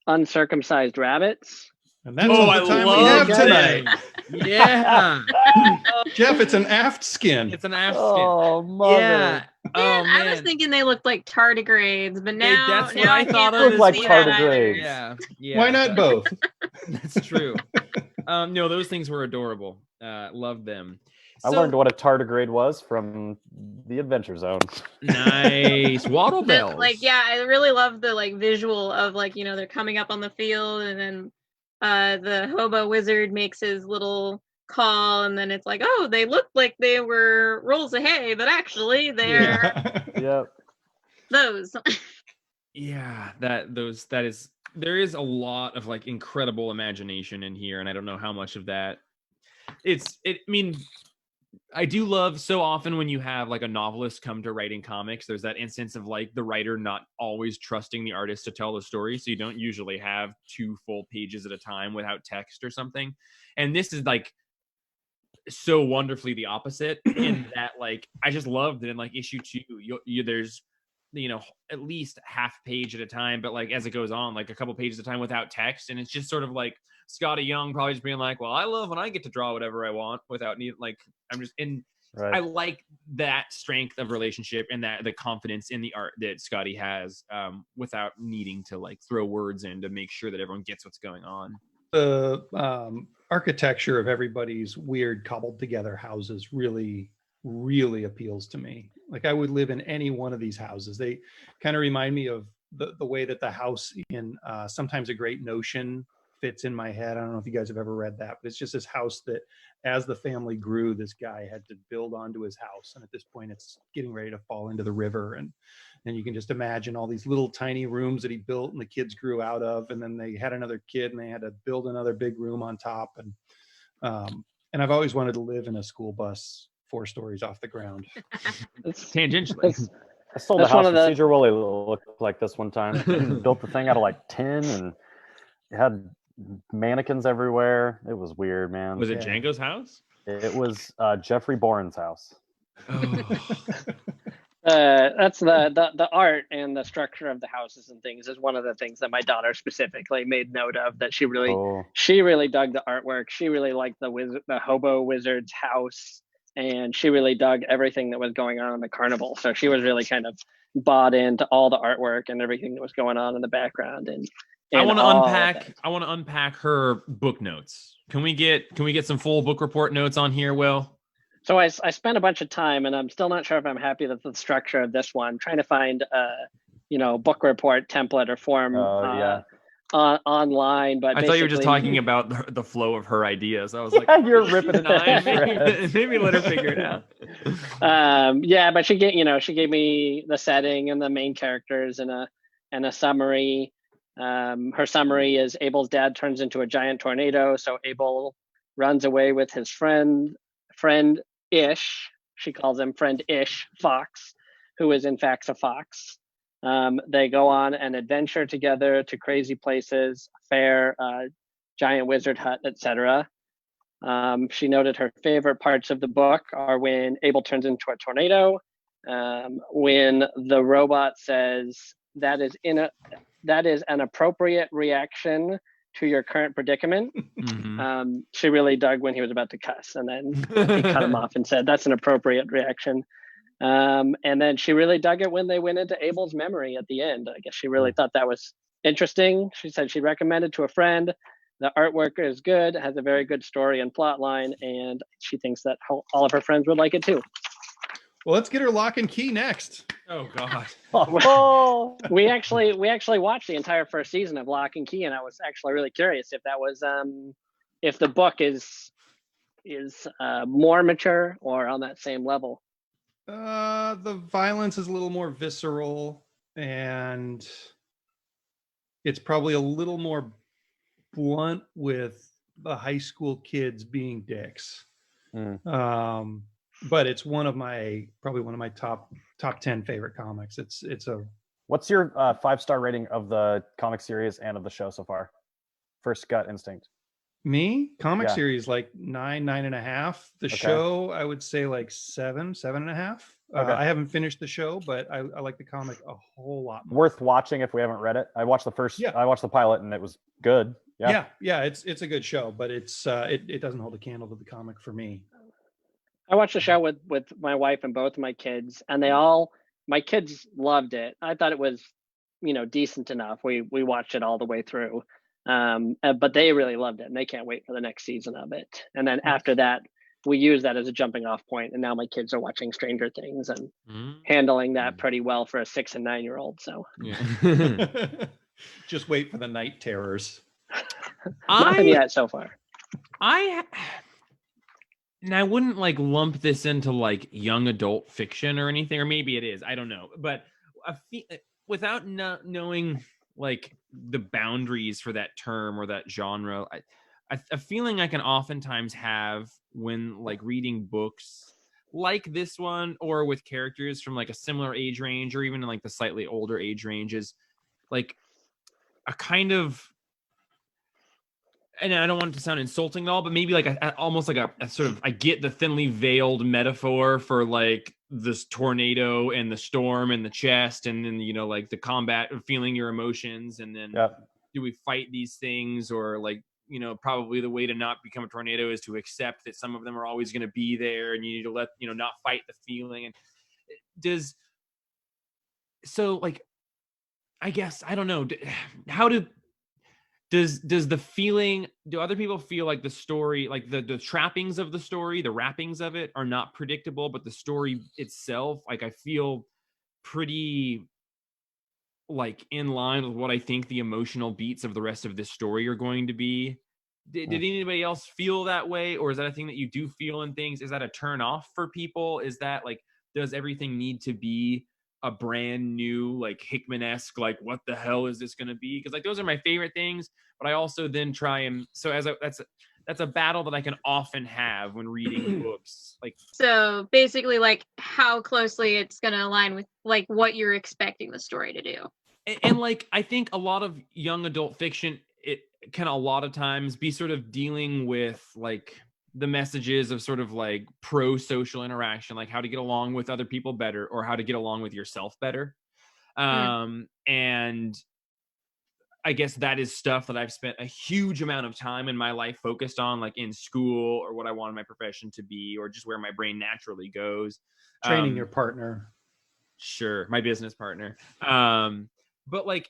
uncircumcised rabbits. And that's all the time we have tonight. Yeah. Jeff, it's an aft skin. It's an aft skin. Oh, mother. Yeah. Man, I was thinking they looked like tardigrades, but now that's what I thought of. Look like tardigrades. Yeah. Why not both? That's true. No, those things were adorable. Loved them. I learned what a tardigrade was from the Adventure Zone. Nice. Waddle bells. I really love the visual of they're coming up on the field and then the hobo wizard makes his little call and then it's like, oh, they look like they were rolls of hay, but actually they're those. Yeah, there is a lot of incredible imagination in here, and I don't know how much of that I do love so often when you have a novelist come to writing comics, there's that instance of the writer not always trusting the artist to tell the story. So you don't usually have 2 full pages at a time without text or something. And this is so wonderfully the opposite in that I just loved that in issue 2, there's at least half page at a time, but as it goes on, a couple pages at a time without text. And it's just sort of Skottie Young probably just being well, I love when I get to draw whatever I want without I'm just in. Right. I like that strength of relationship and that the confidence in the art that Skottie has without needing to throw words in to make sure that everyone gets what's going on. The architecture of everybody's weird cobbled together houses really, really appeals to me. I would live in any one of these houses. They kind of remind me of the way that the house in Sometimes a Great Notion fits in my head. I don't know if you guys have ever read that, but it's just this house that as the family grew, this guy had to build onto his house. And at this point it's getting ready to fall into the river. And you can just imagine all these little tiny rooms that he built and the kids grew out of. And then they had another kid and they had to build another big room on top. And I've always wanted to live in a school bus 4 stories off the ground. Tangentially. I sold a That's house one of in the- Cedar Woolley looked like this one time. Built the thing out of like tin, and it had mannequins everywhere. It was weird, man. Was it Yeah. Django's house? It was Jeffrey Bourne's house. Oh. That's the art and the structure of the houses and things is one of the things that my daughter specifically made note of, that she really dug the artwork. She really liked the hobo wizard's house, and she really dug everything that was going on in the carnival. So she was really kind of bought into all the artwork and everything that was going on in the background. And I want to all of unpack. that. I want to unpack her book notes. Can we get some full book report notes on here, Will? So I spent a bunch of time, and I'm still not sure if I'm happy with the structure of this one. Trying to find book report template or form online. But I thought you were just basically- talking about the flow of her ideas. I was like, You're ripping it to shreds. maybe let her figure it out. But she gave me the setting and the main characters and a summary. Her summary is Abel's dad turns into a giant tornado, so Abel runs away with his friend Ish. She calls him friend Ish Fox, who is in fact a fox. They go on an adventure together to crazy places, fair, giant wizard hut, etc. She noted her favorite parts of the book are when Abel turns into a tornado, when the robot says that is an appropriate reaction to your current predicament. Mhm. She really dug when he was about to cuss, and then he cut him off and said that's an appropriate reaction. And then she really dug it when they went into Abel's memory at the end. I guess she really thought that was interesting. She said she recommended to a friend. The artwork is good, has a very good story and plot line, and she thinks that all of her friends would like it too. Well, let's get her lock and key next. Oh God. Oh, We actually watched the entire first season of Lock and Key, and I was actually really curious if that was if the book is more mature or on that same level. The violence is a little more visceral, and it's probably a little more blunt with the high school kids being dicks. But it's probably one of my top 10 favorite comics. what's your 5-star rating of the comic series and of the show so far? First gut instinct. Me comic Yeah. series like 9.5. The show I would say like 7.5. Okay. I haven't finished the show, but I like the comic a whole lot more. Worth watching if we haven't read it. I watched the pilot and it was good. Yeah, it's a good show, but it doesn't hold a candle to the comic for me. I watched the show with my wife and both of my kids, and my kids loved it. I thought it was, decent enough. We watched it all the way through, but they really loved it, and they can't wait for the next season of it. And then after that, we use that as a jumping off point, and now my kids are watching Stranger Things and handling that pretty well for a 6 and 9-year-old. So Just wait for the night terrors. nothing yet so far. And I wouldn't like lump this into like young adult fiction or anything, or maybe it is. I don't know. But without knowing like the boundaries for that term or that genre, a feeling I can oftentimes have when like reading books like this one or with characters from like a similar age range or even in like the slightly older age range is like a kind of, and I don't want it to sound insulting at all, but maybe like almost like a sort of, I get the thinly veiled metaphor for like this tornado and the storm and the chest and then, like the combat of feeling your emotions. And then do we fight these things or like, probably the way to not become a tornado is to accept that some of them are always going to be there and you need to let, not fight the feeling. And I guess, I don't know. Does the feeling, do other people feel like the story, like the trappings of the story, the wrappings of it are not predictable, but the story itself, like I feel pretty like in line with what I think the emotional beats of the rest of this story are going to be. Did anybody else feel that way, or is that a thing that you do feel in things? Is that a turn off for people? Is that like, does everything need to be a brand new, like Hickman-esque, like what the hell is this going to be? Because like those are my favorite things, but I also then try and that's a battle that I can often have when reading books. Like, so basically, like how closely it's going to align with like what you're expecting the story to do. And like I think a lot of young adult fiction, it can a lot of times be sort of dealing with like the messages of sort of like pro-social interaction, like how to get along with other people better or how to get along with yourself better. And I guess that is stuff that I've spent a huge amount of time in my life focused on, like in school or what I wanted my profession to be, or just where my brain naturally goes. Training your partner. Sure, my business partner. But like,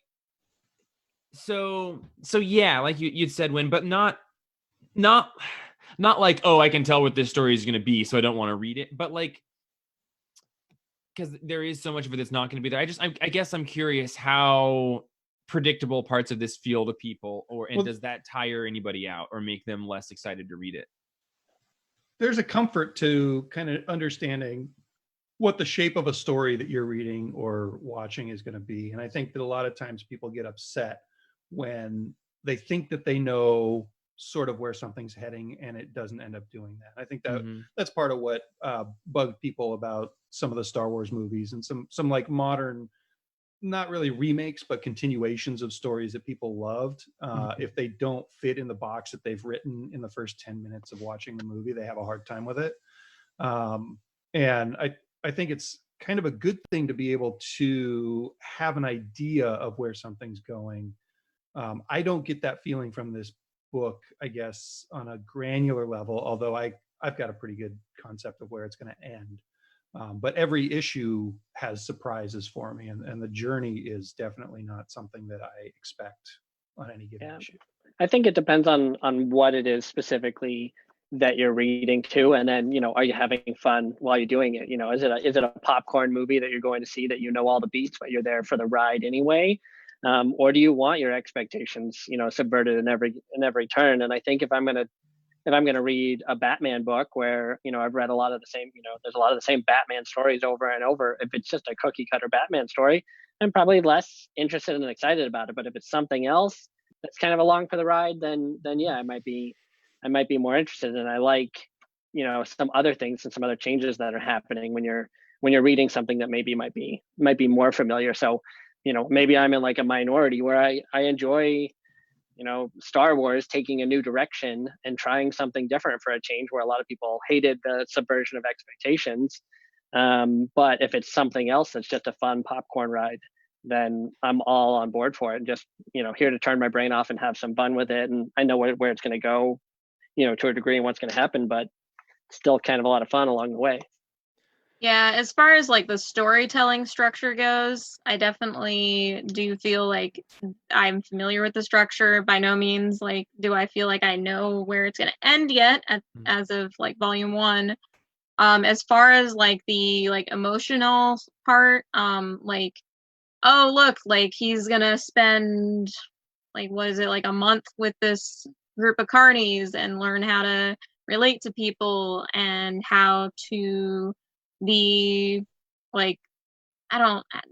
so yeah, like you'd said, Win, but not like, oh, I can tell what this story is going to be, so I don't want to read it. But like, because there is so much of it that's not going to be there. I guess I'm curious how predictable parts of this feel to people, does that tire anybody out or make them less excited to read it? There's a comfort to kind of understanding what the shape of a story that you're reading or watching is going to be. And I think that a lot of times people get upset when they think that they know sort of where something's heading and it doesn't end up doing that. I think that that's part of what bugged people about some of the Star Wars movies and some like modern, not really remakes, but continuations of stories that people loved. If they don't fit in the box that they've written in the first 10 minutes of watching the movie, they have a hard time with it. And I think it's kind of a good thing to be able to have an idea of where something's going. I don't get that feeling from this book, I guess, on a granular level, although I've got a pretty good concept of where it's going to end. But every issue has surprises for me, and the journey is definitely not something that I expect on any given issue. I think it depends on what it is specifically that you're reading to, and then are you having fun while you're doing it? Is it a popcorn movie that you're going to see that all the beats, but you're there for the ride anyway? Or do you want your expectations subverted in every turn? And I think if I'm gonna read a Batman book where I've read a lot of the same, there's a lot of the same Batman stories over and over, if it's just a cookie cutter Batman story, I'm probably less interested and excited about it. But if it's something else that's kind of along for the ride, then yeah, I might be more interested. And I like some other things and some other changes that are happening when you're reading something that maybe might be more familiar. So maybe I'm in like a minority where I enjoy Star Wars taking a new direction and trying something different for a change, where a lot of people hated the subversion of expectations. But if it's something else that's just a fun popcorn ride, then I'm all on board for it, and just here to turn my brain off and have some fun with it. And I know where it's going to go to a degree and what's going to happen, but still kind of a lot of fun along the way. Yeah, as far as like the storytelling structure goes, I definitely do feel like I'm familiar with the structure. By no means like do I feel like I know where it's going to end yet as of like volume 1. As far as like the like emotional part, like, oh look, like he's going to spend like, what is it, like a month with this group of carnies and learn how to relate to people and how to be like,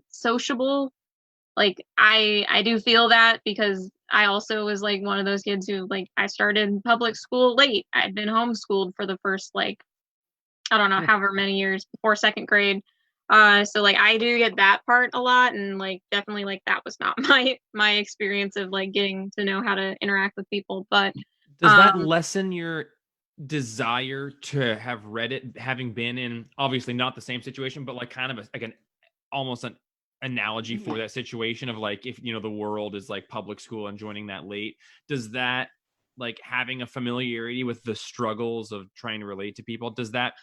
sociable. Like I do feel that, because I also was like one of those kids who like, I started public school late. I'd been homeschooled for the first like, I don't know, however many years before second grade. So like I do get that part a lot, and like definitely like that was not my experience of like getting to know how to interact with people. But does that lessen your desire to have read it, having been in obviously not the same situation, but like kind of almost an analogy for that situation of like, if the world is like public school and joining that late, does that, like having a familiarity with the struggles of trying to relate to people, does that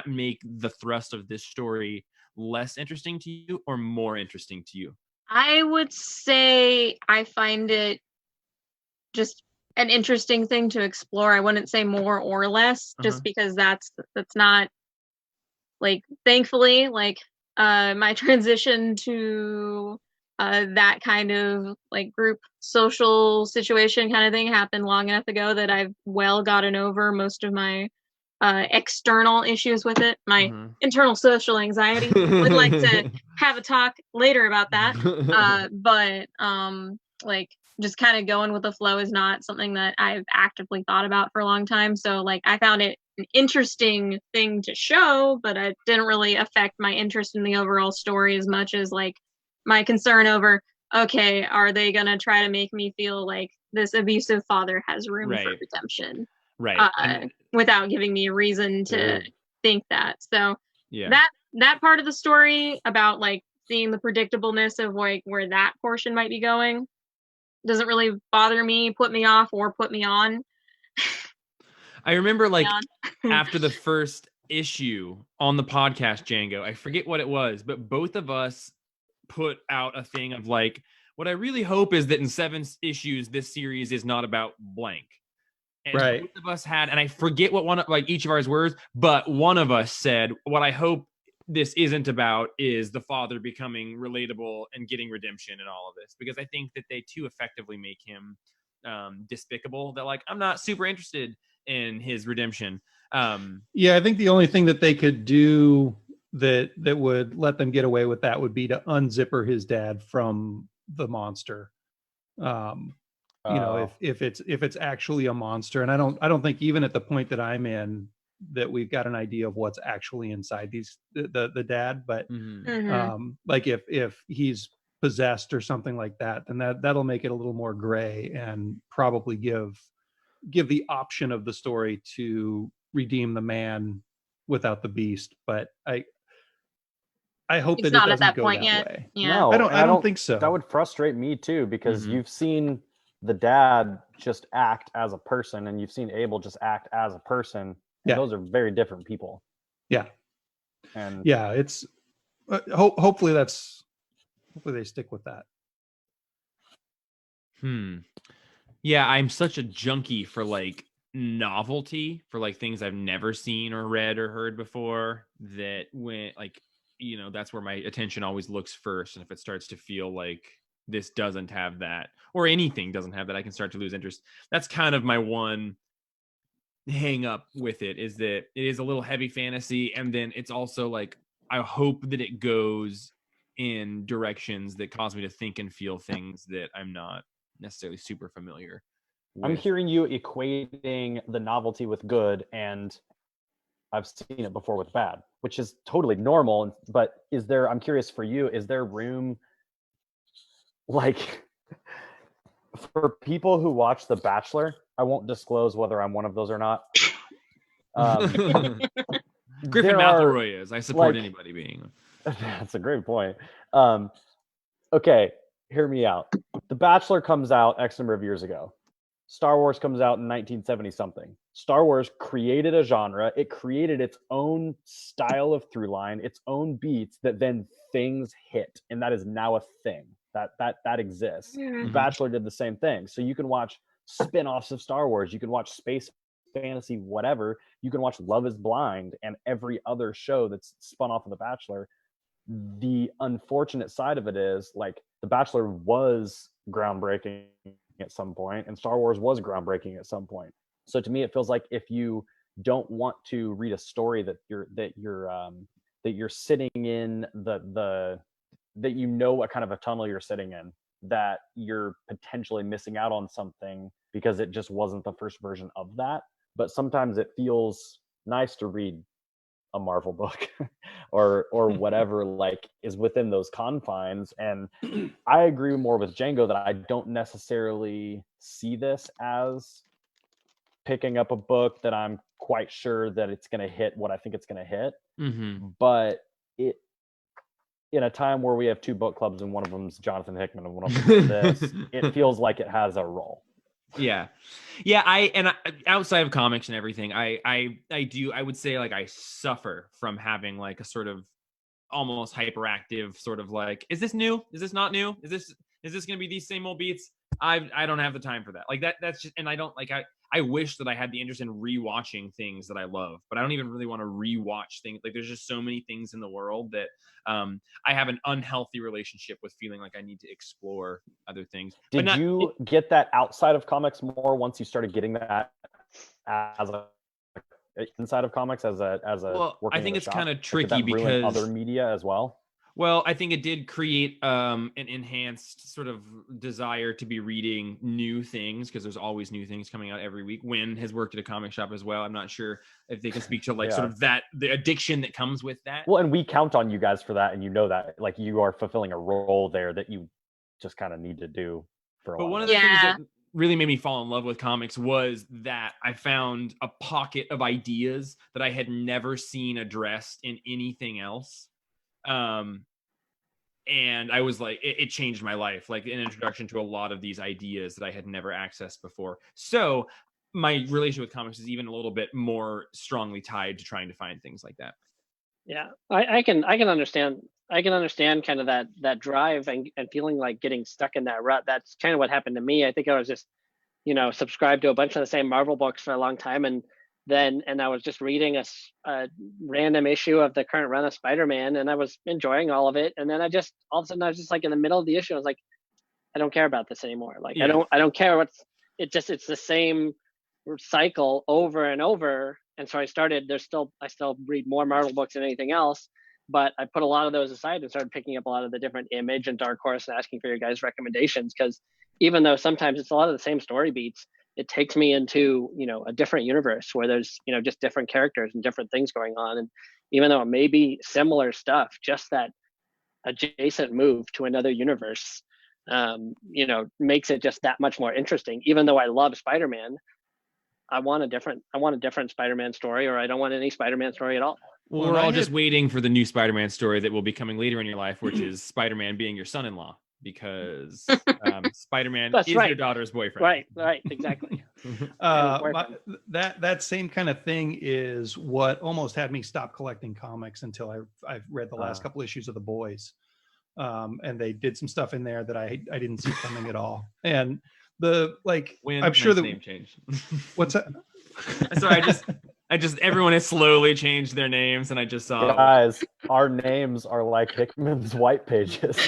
make the thrust of this story less interesting to you or more interesting to you? I would say I find it just an interesting thing to explore. I wouldn't say more or less, just because that's not like, thankfully, like my transition to that kind of like group social situation kind of thing happened long enough ago that I've well gotten over most of my external issues with it. My internal social anxiety. Would like to have a talk later about that. But like just kind of going with the flow is not something that I've actively thought about for a long time. So like I found it an interesting thing to show, but it didn't really affect my interest in the overall story as much as like my concern over, okay, are they gonna try to make me feel like this abusive father has room for redemption? Right. Without giving me a reason to think that. So yeah, that part of the story about like seeing the predictableness of like where that portion might be going doesn't really bother me, put me off, or put me on. I remember like after the first issue on the podcast, Django, I forget what it was, but both of us put out a thing of like, what I really hope is that in 7 issues, this series is not about blank. And both of us had, and I forget what one of like each of ours words, but one of us said, what I hope this isn't about is the father becoming relatable and getting redemption in all of this, because I think that they too effectively make him despicable, that like I'm not super interested in his redemption. Yeah, I think the only thing that they could do that would let them get away with that would be to unzipper his dad from the monster. You know, if it's actually a monster, and I don't think even at the point that I'm in that we've got an idea of what's actually inside the dad, but like if he's possessed or something like that, then that'll make it a little more gray and probably give the option of the story to redeem the man without the beast. But I hope it's that not it at doesn't that go point that yet. way. Yeah. No, I don't think so. That would frustrate me too, because you've seen the dad just act as a person, and you've seen Abel just act as a person. And those are very different people. Yeah. And yeah, it's hopefully they stick with that. Yeah, I'm such a junkie for like novelty, for like things I've never seen or read or heard before, that when like, you know, that's where my attention always looks first. And if it starts to feel like this doesn't have that, or anything doesn't have that, I can start to lose interest. That's kind of my one hang up with it, is that it is a little heavy fantasy, and then it's also like I hope that it goes in directions that cause me to think and feel things that I'm not necessarily super familiar with. I'm hearing you equating the novelty with good, and I've seen it before with bad, which is totally normal. But I'm curious for you, is there room like for people who watch The Bachelor? I won't disclose whether I'm one of those or not. Griffin McElroy is. I support anybody being. That's a great point. Okay, hear me out. The Bachelor comes out X number of years ago. Star Wars comes out in 1970 something. Star Wars created a genre. It created its own style of through line, its own beats that then things hit, and that is now a thing that exists. The Bachelor did the same thing. So you can watch spin-offs of Star Wars. You can watch space fantasy, whatever. You can watch Love is Blind and every other show that's spun off of The Bachelor. The unfortunate side of it is like The Bachelor was groundbreaking at some point, and Star Wars was groundbreaking at some point. So to me, it feels like if you don't want to read a story that you're sitting in that you know what kind of a tunnel you're sitting in, that you're potentially missing out on something because it just wasn't the first version of that. But sometimes it feels nice to read a Marvel book or whatever like is within those confines. And I agree more with Django that I don't necessarily see this as picking up a book that I'm quite sure that it's going to hit what I think it's going to hit. But it, in a time where we have 2 book clubs and one of them's Jonathan Hickman and one of them is this, it feels like it has a role. Yeah. I outside of comics and everything, I would say like I suffer from having like a sort of almost hyperactive sort of like, is this new? Is this not new? Is this going to be these same old beats? I don't have the time for that. Like that's just, and I don't like, I wish that I had the interest in rewatching things that I love, but I don't even really want to rewatch things. Like there's just so many things in the world that I have an unhealthy relationship with feeling like I need to explore other things. Did you get that outside of comics more once you started getting that as a inside of comics as a well, I think it's kind of tricky did that ruin because other media as well? Well, I think it did create an enhanced sort of desire to be reading new things because there's always new things coming out every week. Wynn has worked at a comic shop as well. I'm not sure if they can speak to like sort of that, the addiction that comes with that. Well, and we count on you guys for that, and you know that, like, you are fulfilling a role there that you just kind of need to do for a while. But one of the things that really made me fall in love with comics was that I found a pocket of ideas that I had never seen addressed in anything else. And I was like, it changed my life, like an introduction to a lot of these ideas that I had never accessed before. So my relation with comics is even a little bit more strongly tied to trying to find things like that. Yeah, I can understand. I can understand kind of that drive and feeling like getting stuck in that rut. That's kind of what happened to me. I think I was just, subscribed to a bunch of the same Marvel books for a long time, and I was just reading a random issue of the current run of Spider-Man, and I was enjoying all of it. And then all of a sudden I was just like in the middle of the issue, I was like, I don't care about this anymore. Like I don't care it's the same cycle over and over. And so I still read more Marvel books than anything else, but I put a lot of those aside and started picking up a lot of the different Image and Dark Horse and asking for your guys' recommendations, because even though sometimes it's a lot of the same story beats, it takes me into, a different universe where there's, just different characters and different things going on. And even though it may be similar stuff, just that adjacent move to another universe, makes it just that much more interesting. Even though I love Spider-Man, I want a different Spider-Man story, or I don't want any Spider-Man story at all. Well, we're all just waiting for the new Spider-Man story that will be coming later in your life, which is Spider-Man being your son-in-law, because Spider-Man is your daughter's boyfriend. Right, exactly. That same kind of thing is what almost had me stop collecting comics until I've read the last couple issues of The Boys, and they did some stuff in there that I didn't see coming at all. And I'm sure the name changed. What's that? Sorry, I just everyone has slowly changed their names, and I just saw guys, our names are like Hickman's white pages.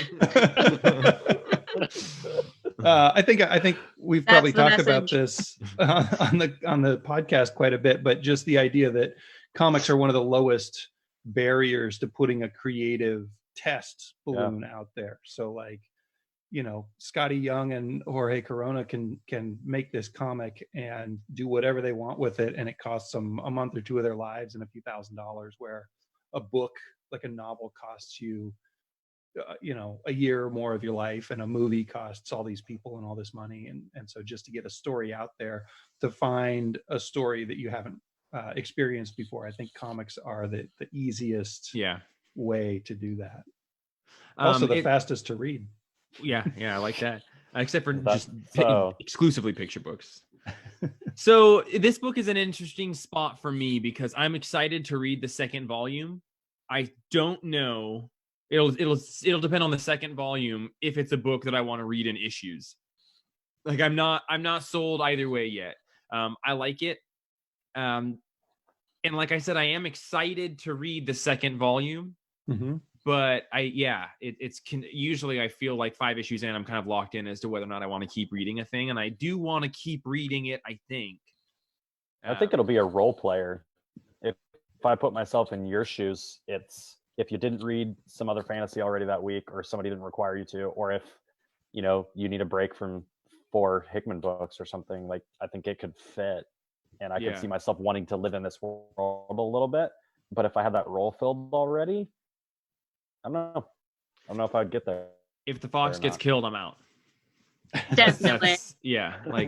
I think we've probably talked about this on the podcast quite a bit, but just the idea that comics are one of the lowest barriers to putting a creative test balloon out there. So like, Skottie Young and Jorge Corona can make this comic and do whatever they want with it, and it costs them a month or two of their lives and a few $1,000s, where a book, like a novel, costs you a year or more of your life, and a movie costs all these people and all this money. And so just to get a story out there, to find a story that you haven't experienced before, I think comics are the easiest way to do that. Also the fastest to read. Yeah, I like that. Except for exclusively picture books. So this book is an interesting spot for me because I'm excited to read the second volume. I don't know. It'll depend on the second volume if it's a book that I want to read in issues. Like I'm not sold either way yet. I like it. And like I said, I am excited to read the second volume. Mm-hmm. But usually I feel like 5 issues in, I'm kind of locked in as to whether or not I want to keep reading a thing. And I do want to keep reading it, I think. I think it'll be a role player. If I put myself in your shoes, it's if you didn't read some other fantasy already that week, or somebody didn't require you to, or if, you need a break from 4 Hickman books or something, like I think it could fit. And I could see myself wanting to live in this world a little bit. But if I have that role filled already, I don't know if I'd get there. If the fox gets killed, I'm out. Definitely.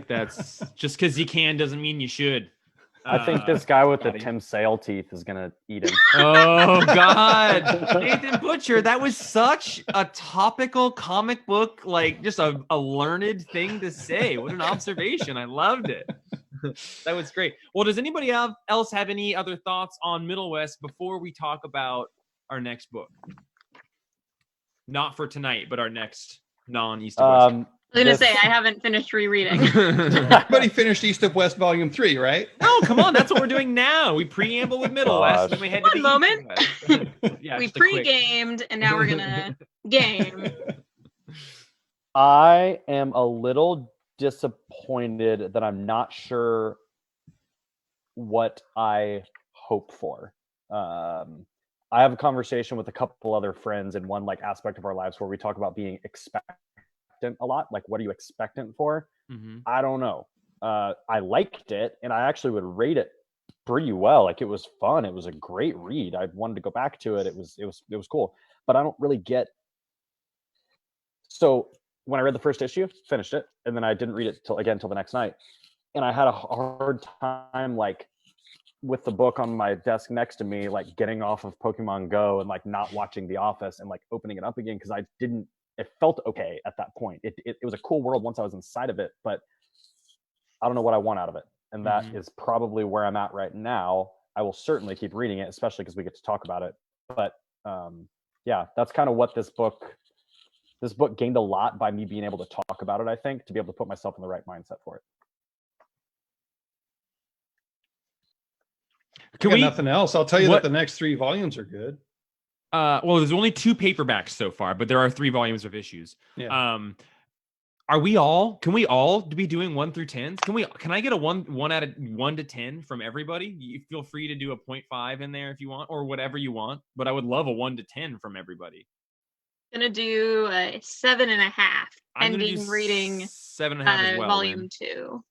That's just because you can doesn't mean you should. I think this guy with the Tim Sale teeth is gonna eat him. Oh God, Nathan Butcher! That was such a topical comic book, like just a learned thing to say. What an observation! I loved it. That was great. Well, does anybody else have any other thoughts on Middlewest before we talk about our next book? Not for tonight, but our next non-East to West. I was gonna This- say I haven't finished rereading. Everybody finished East of West Volume 3, right? No, come on, that's what we're doing now. We preamble with Middlewest, and then we head to One the moment. East and West. Yeah, We just a quick- pre-gamed and now we're gonna game. I am a little disappointed that I'm not sure what I hope for. I have a conversation with a couple other friends in one like aspect of our lives where we talk about being expectant a lot. Like, what are you expectant for? Mhm. I don't know. I liked it, and I actually would rate it pretty well. Like, it was fun. It was a great read. I wanted to go back to it. It was cool. But I don't really get. So when I read the first issue, finished it, and then I didn't read it till the next night, and I had a hard time like with the book on my desk next to me, like getting off of Pokemon Go and like not watching The Office and like opening it up again because I didn't. It felt okay at that point. It was a cool world once I was inside of it, but I don't know what I want out of it, and that is probably where I'm at right now. I will certainly keep reading it, especially because we get to talk about it. But yeah, that's kind of what this book gained a lot by me being able to talk about it. I think to be able to put myself in the right mindset for it. Can we nothing else? I'll tell you that the next 3 volumes are good. Well, there's only 2 paperbacks so far, but there are 3 volumes of issues. Yeah. Can we all be doing 1 through 10s? Can I get a 1 out of 1 to 10 from everybody? You feel free to do a 0.5 in there if you want, or whatever you want, but I would love a 1 to 10 from everybody. Gonna do a 7.5, ending reading 7.5 as well. volume 2.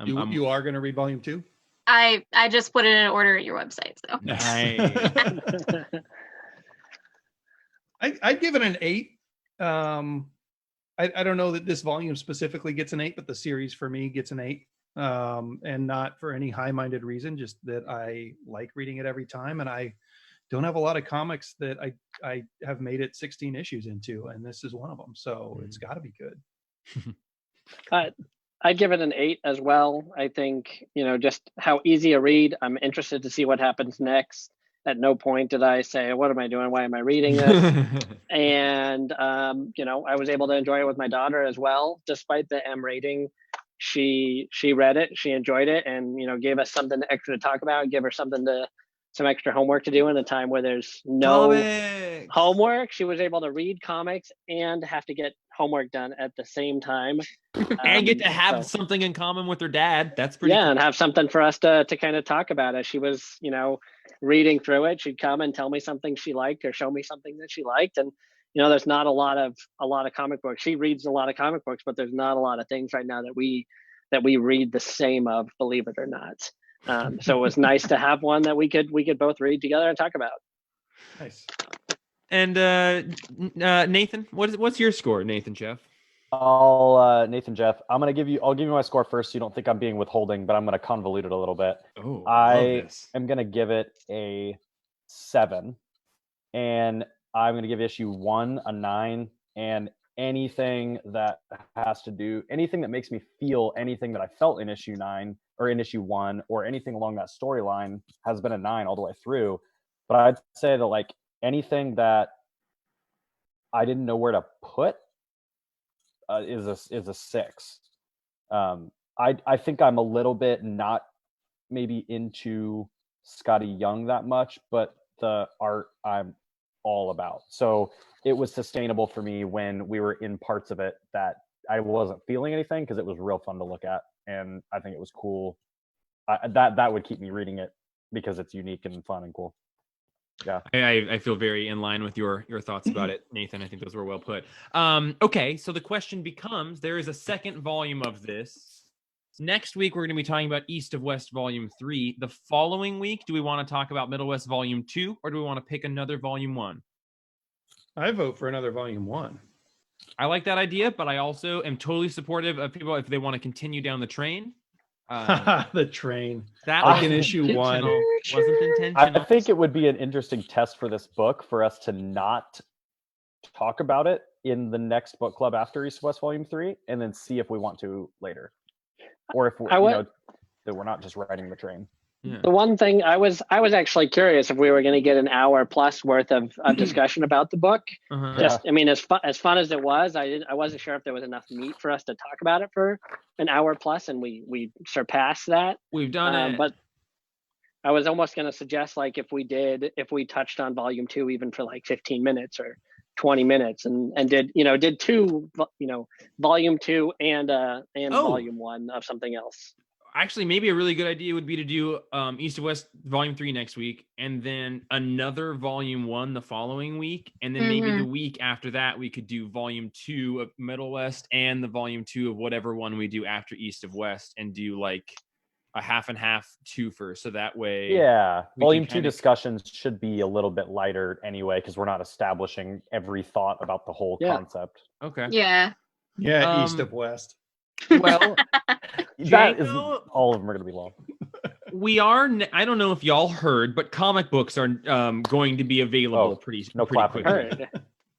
You are gonna read volume 2? I just put it in order at your website, so. Nice. I'd give it an 8. I don't know that this volume specifically gets an 8, but the series for me gets an 8. And not for any high-minded reason, just that I like reading it every time, and I don't have a lot of comics that I have made it 16 issues into, and this is one of them. So it's got to be good. I'd give it an 8 as well. I think, just how easy a read. I'm interested to see what happens next. At no point did I say, what am I doing? Why am I reading this? And, I was able to enjoy it with my daughter as well. Despite the M rating, she read it, she enjoyed it, and, gave us something extra to talk about, give her some extra homework to do in a time where there's no homework. She was able to read comics and have to get homework done at the same time. And get to have something in common with her dad. That's pretty cool. And have something for us to kind of talk about as she was, reading through it. She'd come and tell me something she liked or show me something that she liked. And, there's not a lot of comic books. She reads a lot of comic books, but there's not a lot of things right now that we read the same of, believe it or not. So it was nice to have one that we could both read together and talk about. Nice. And Nathan, what's your score, Nathan Jeff? Nathan Jeff, I'll give you my score first, so you don't think I'm being withholding, but I'm going to convolute it a little bit. Oh, I am going to give it a 7, and I'm going to give issue 1 a 9, and anything that makes me feel anything that I felt in issue 9 or in issue 1 or anything along that storyline has been a 9 all the way through. But I'd say that like anything that I didn't know where to put is a 6. I think I'm a little bit not maybe into Skottie Young that much, but the art I'm all about. So it was sustainable for me when we were in parts of it that I wasn't feeling anything, because it was real fun to look at, and I think it was cool. That would keep me reading it because it's unique and fun and cool. Yeah, I feel very in line with your thoughts about it, Nathan. I think those were well put. Okay, so the question becomes: there is a second volume of this. Next week, we're going to be talking about East of West Volume 3. The following week, do we want to talk about Middlewest Volume 2, or do we want to pick another Volume 1? I vote for another Volume 1. I like that idea, but I also am totally supportive of people if they want to continue down the train. The train. That like in issue 1 wasn't intentional. I think it would be an interesting test for this book for us to not talk about it in the next book club after East of West Volume 3, and then see if we want to later, or if that we're not just riding the train. Yeah. The one thing I was actually curious if we were going to get an hour plus worth of discussion about the book. Uh-huh. Just, I mean, as fun as it was, I wasn't sure if there was enough meat for us to talk about it for an hour plus, and we surpassed that. We've done it. But I was almost going to suggest, like, if we touched on volume 2 even for like 15 minutes or 20 minutes, and did two, volume 2 and volume 1 of something else. Actually, maybe a really good idea would be to do East of West Volume 3 next week, and then another Volume 1 the following week, and then maybe the week after that we could do Volume 2 of Middlewest and the Volume 2 of whatever one we do after East of West, and do like a half and half twofer, so that way. Yeah, Volume 2 kinda... discussions should be a little bit lighter anyway, because we're not establishing every thought about the whole concept. Okay. Yeah. Yeah, East of West. Well, that is, all of them are going to be long. We are. I don't know if y'all heard, but comic books are going to be available pretty quickly. Heard.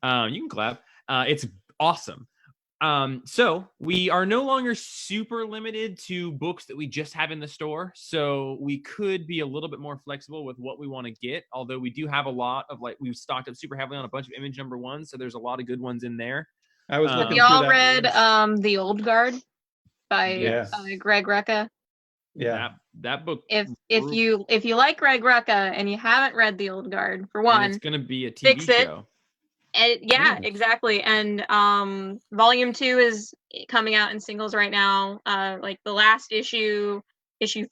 You can clap. It's awesome. So we are no longer super limited to books that we just have in the store. So we could be a little bit more flexible with what we want to get. Although we do have a lot of, like, we've stocked up super heavily on a bunch of Image #1. So there's a lot of good ones in there. I was looking Y'all through read list. The Old Guard by Greg Rucka? Yeah. That book. If you like Greg Rucka and you haven't read The Old Guard, for one, it's going to be a TV fix it. show. Exactly. And volume 2 is coming out in singles right now. Like the last issue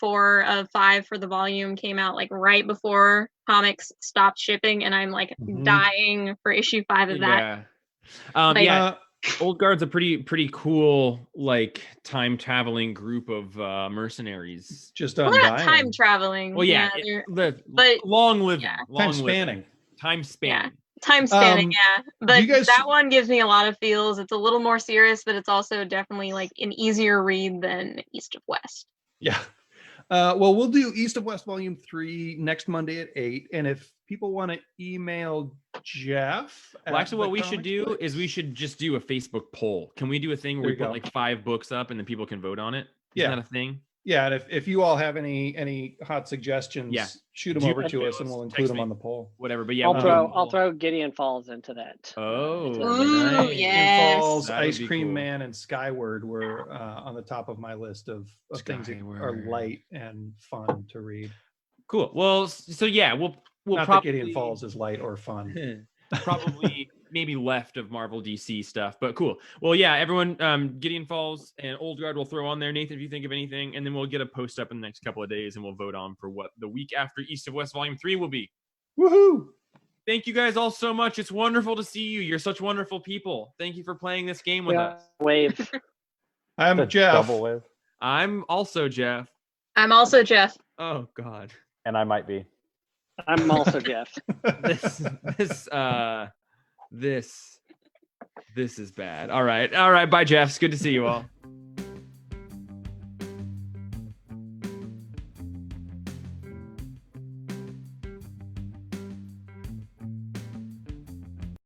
4 of 5 for the volume came out like right before comics stopped shipping, and I'm like dying for issue 5 of that. Old Guard's a pretty cool, like, time traveling group of mercenaries. Just not time traveling. Well, but long living, time spanning. Yeah. Time spanning, but that one gives me a lot of feels. It's a little more serious, but it's also definitely like an easier read than East of West. Yeah. Well, we'll do East of West Volume 3 next Monday at 8. And if people want to email Jeff, actually, what we should do is we should just do a Facebook poll. Can we do a thing where we put like 5 books up and then people can vote on it? Isn't that a thing? Yeah, and if you all have any hot suggestions, shoot them over to us and we'll include them on the poll. Whatever, but yeah, I'll throw Gideon Falls into that. Oh, yes. Gideon Falls, Ice Cream Man, and Skyward were on the top of my list of things that are light and fun to read. Cool. Well, so we'll not probably... that Gideon Falls is light or fun. Probably maybe left of Marvel DC stuff, but cool. Well, yeah, everyone, Gideon Falls and Old Guard will throw on there. Nathan, if you think of anything, and then we'll get a post up in the next couple of days and we'll vote on for what the week after East of West Volume 3 will be. Woohoo! Thank you guys all so much. It's wonderful to see you. You're such wonderful people. Thank you for playing this game with us. Wave. I'm Jeff. Double wave. I'm also Jeff. I'm also Jeff. Oh, God. And I might be. I'm also Jeff. This is bad. All right. Bye, Jeff. It's good to see you all.